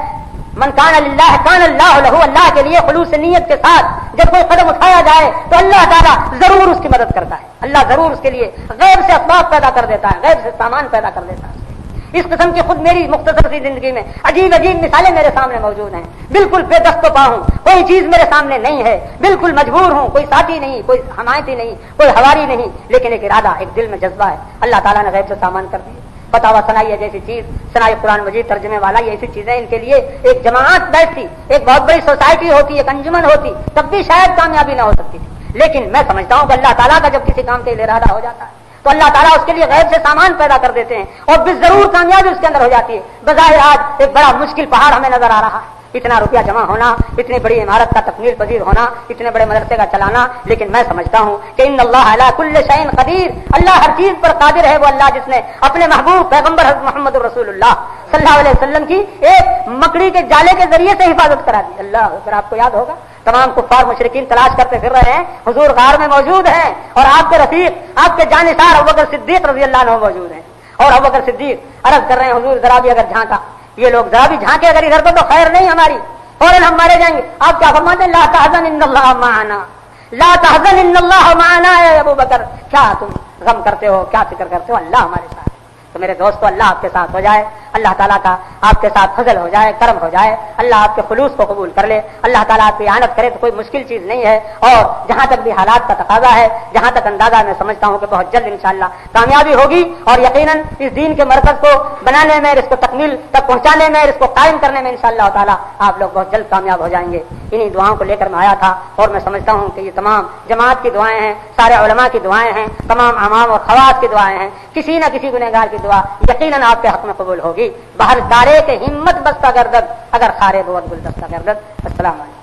من کان للہ کان اللہ لہ, اللہ کے لیے خلوص نیت کے ساتھ جب کوئی قدم اٹھایا جائے تو اللہ تعالیٰ ضرور اس کی مدد کرتا ہے. اللہ ضرور اس کے لیے غیب سے اسباب پیدا کر دیتا ہے, غیب سے سامان پیدا کر دیتا ہے. اس قسم کی خود میری مختصر سی زندگی میں عجیب عجیب مثالیں میرے سامنے موجود ہیں. بالکل بے دست و پا ہوں, کوئی چیز میرے سامنے نہیں ہے, بالکل مجبور ہوں, کوئی ساتھی نہیں, کوئی حمایتی نہیں, کوئی ہواری نہیں, لیکن ایک ارادہ, ایک دل میں جذبہ ہے. اللہ تعالیٰ نے غیب سے سامان کر دیا. فتاوی ثنائیہ جیسی چیز, ثنائی قرآن مجید ترجمے والا, یہ ایسی چیزیں ان کے لیے ایک جماعت بیٹھتی, ایک بہت بڑی سوسائٹی ہوتی, ایک انجمن ہوتی, تب بھی شاید کامیابی نہ ہو سکتی تھی. لیکن میں سمجھتا ہوں کہ اللہ تعالیٰ کا جب کسی کام کے لیے ارادہ ہو جاتا ہے تو اللہ تعالیٰ اس کے لیے غیب سے سامان پیدا کر دیتے ہیں اور بالضرور کامیابی اس کے اندر ہو جاتی ہے. بظاہر آج ایک بڑا مشکل پہاڑ ہمیں نظر آ رہا ہے، اتنا روپیہ جمع ہونا، اتنی بڑی عمارت کا تکمیل پذیر ہونا، اتنے بڑے مدرسے کا چلانا، لیکن میں سمجھتا ہوں کہ ان اللہ علی کل شیء قدیر، اللہ ہر چیز پر قادر ہے. وہ اللہ جس نے اپنے محبوب پیغمبر حضرت محمد رسول اللہ صلی اللہ علیہ وسلم کی ایک مکڑی کے جالے کے ذریعے سے حفاظت کرا دی. اللہ اگر آپ کو یاد ہوگا تمام کفار مشرکین تلاش کرتے پھر رہے ہیں، حضور غار میں موجود ہیں اور آپ کے رفیق، آپ کے جانثار ابوبکر صدیق رضی اللہ عنہ موجود ہیں. اور ابوبکر صدیق عرض کر رہے ہیں حضور ذرا بھی اگر جھانکا، یہ لوگ ذرا بھی جھانکے اگر ادھر تو خیر نہیں ہماری، فوراً ہم مارے جائیں گے. آپ کیا فرماتے ہیں؟ لا تحزن ان اللہ معنا، لا تحزن ان اللہ معنا. اے ابوبکر کیا تم غم کرتے ہو، کیا فکر کرتے ہو، اللہ ہمارے ساتھ. تو میرے دوستو اللہ آپ کے ساتھ ہو جائے، اللہ تعالیٰ کا آپ کے ساتھ فضل ہو جائے، کرم ہو جائے، اللہ آپ کے خلوص کو قبول کر لے، اللہ تعالیٰ آپ کی اعانت کرے تو کوئی مشکل چیز نہیں ہے. اور جہاں تک بھی حالات کا تقاضا ہے، جہاں تک اندازہ میں سمجھتا ہوں کہ بہت جلد انشاءاللہ کامیابی ہوگی. اور یقیناً اس دین کے مرکز کو بنانے میں، اس کو تکمیل تک پہنچانے میں، اس کو قائم کرنے میں انشاءاللہ تعالیٰ آپ لوگ بہت جلد کامیاب ہو جائیں گے. انہی دعاؤں کو لے کر میں آیا تھا اور میں سمجھتا ہوں کہ یہ تمام جماعت کی دعائیں ہیں، سارے علماء کی دعائیں ہیں، تمام عوام اور خواص کی دعائیں ہیں. کسی نہ کسی گنہگار کی دعا یقیناً آپ کے حق میں قبول ہوگی. باہر دارے کے ہمت بستہ گردد اگر خارے بہت گلدستہ گردد. السلام علیکم.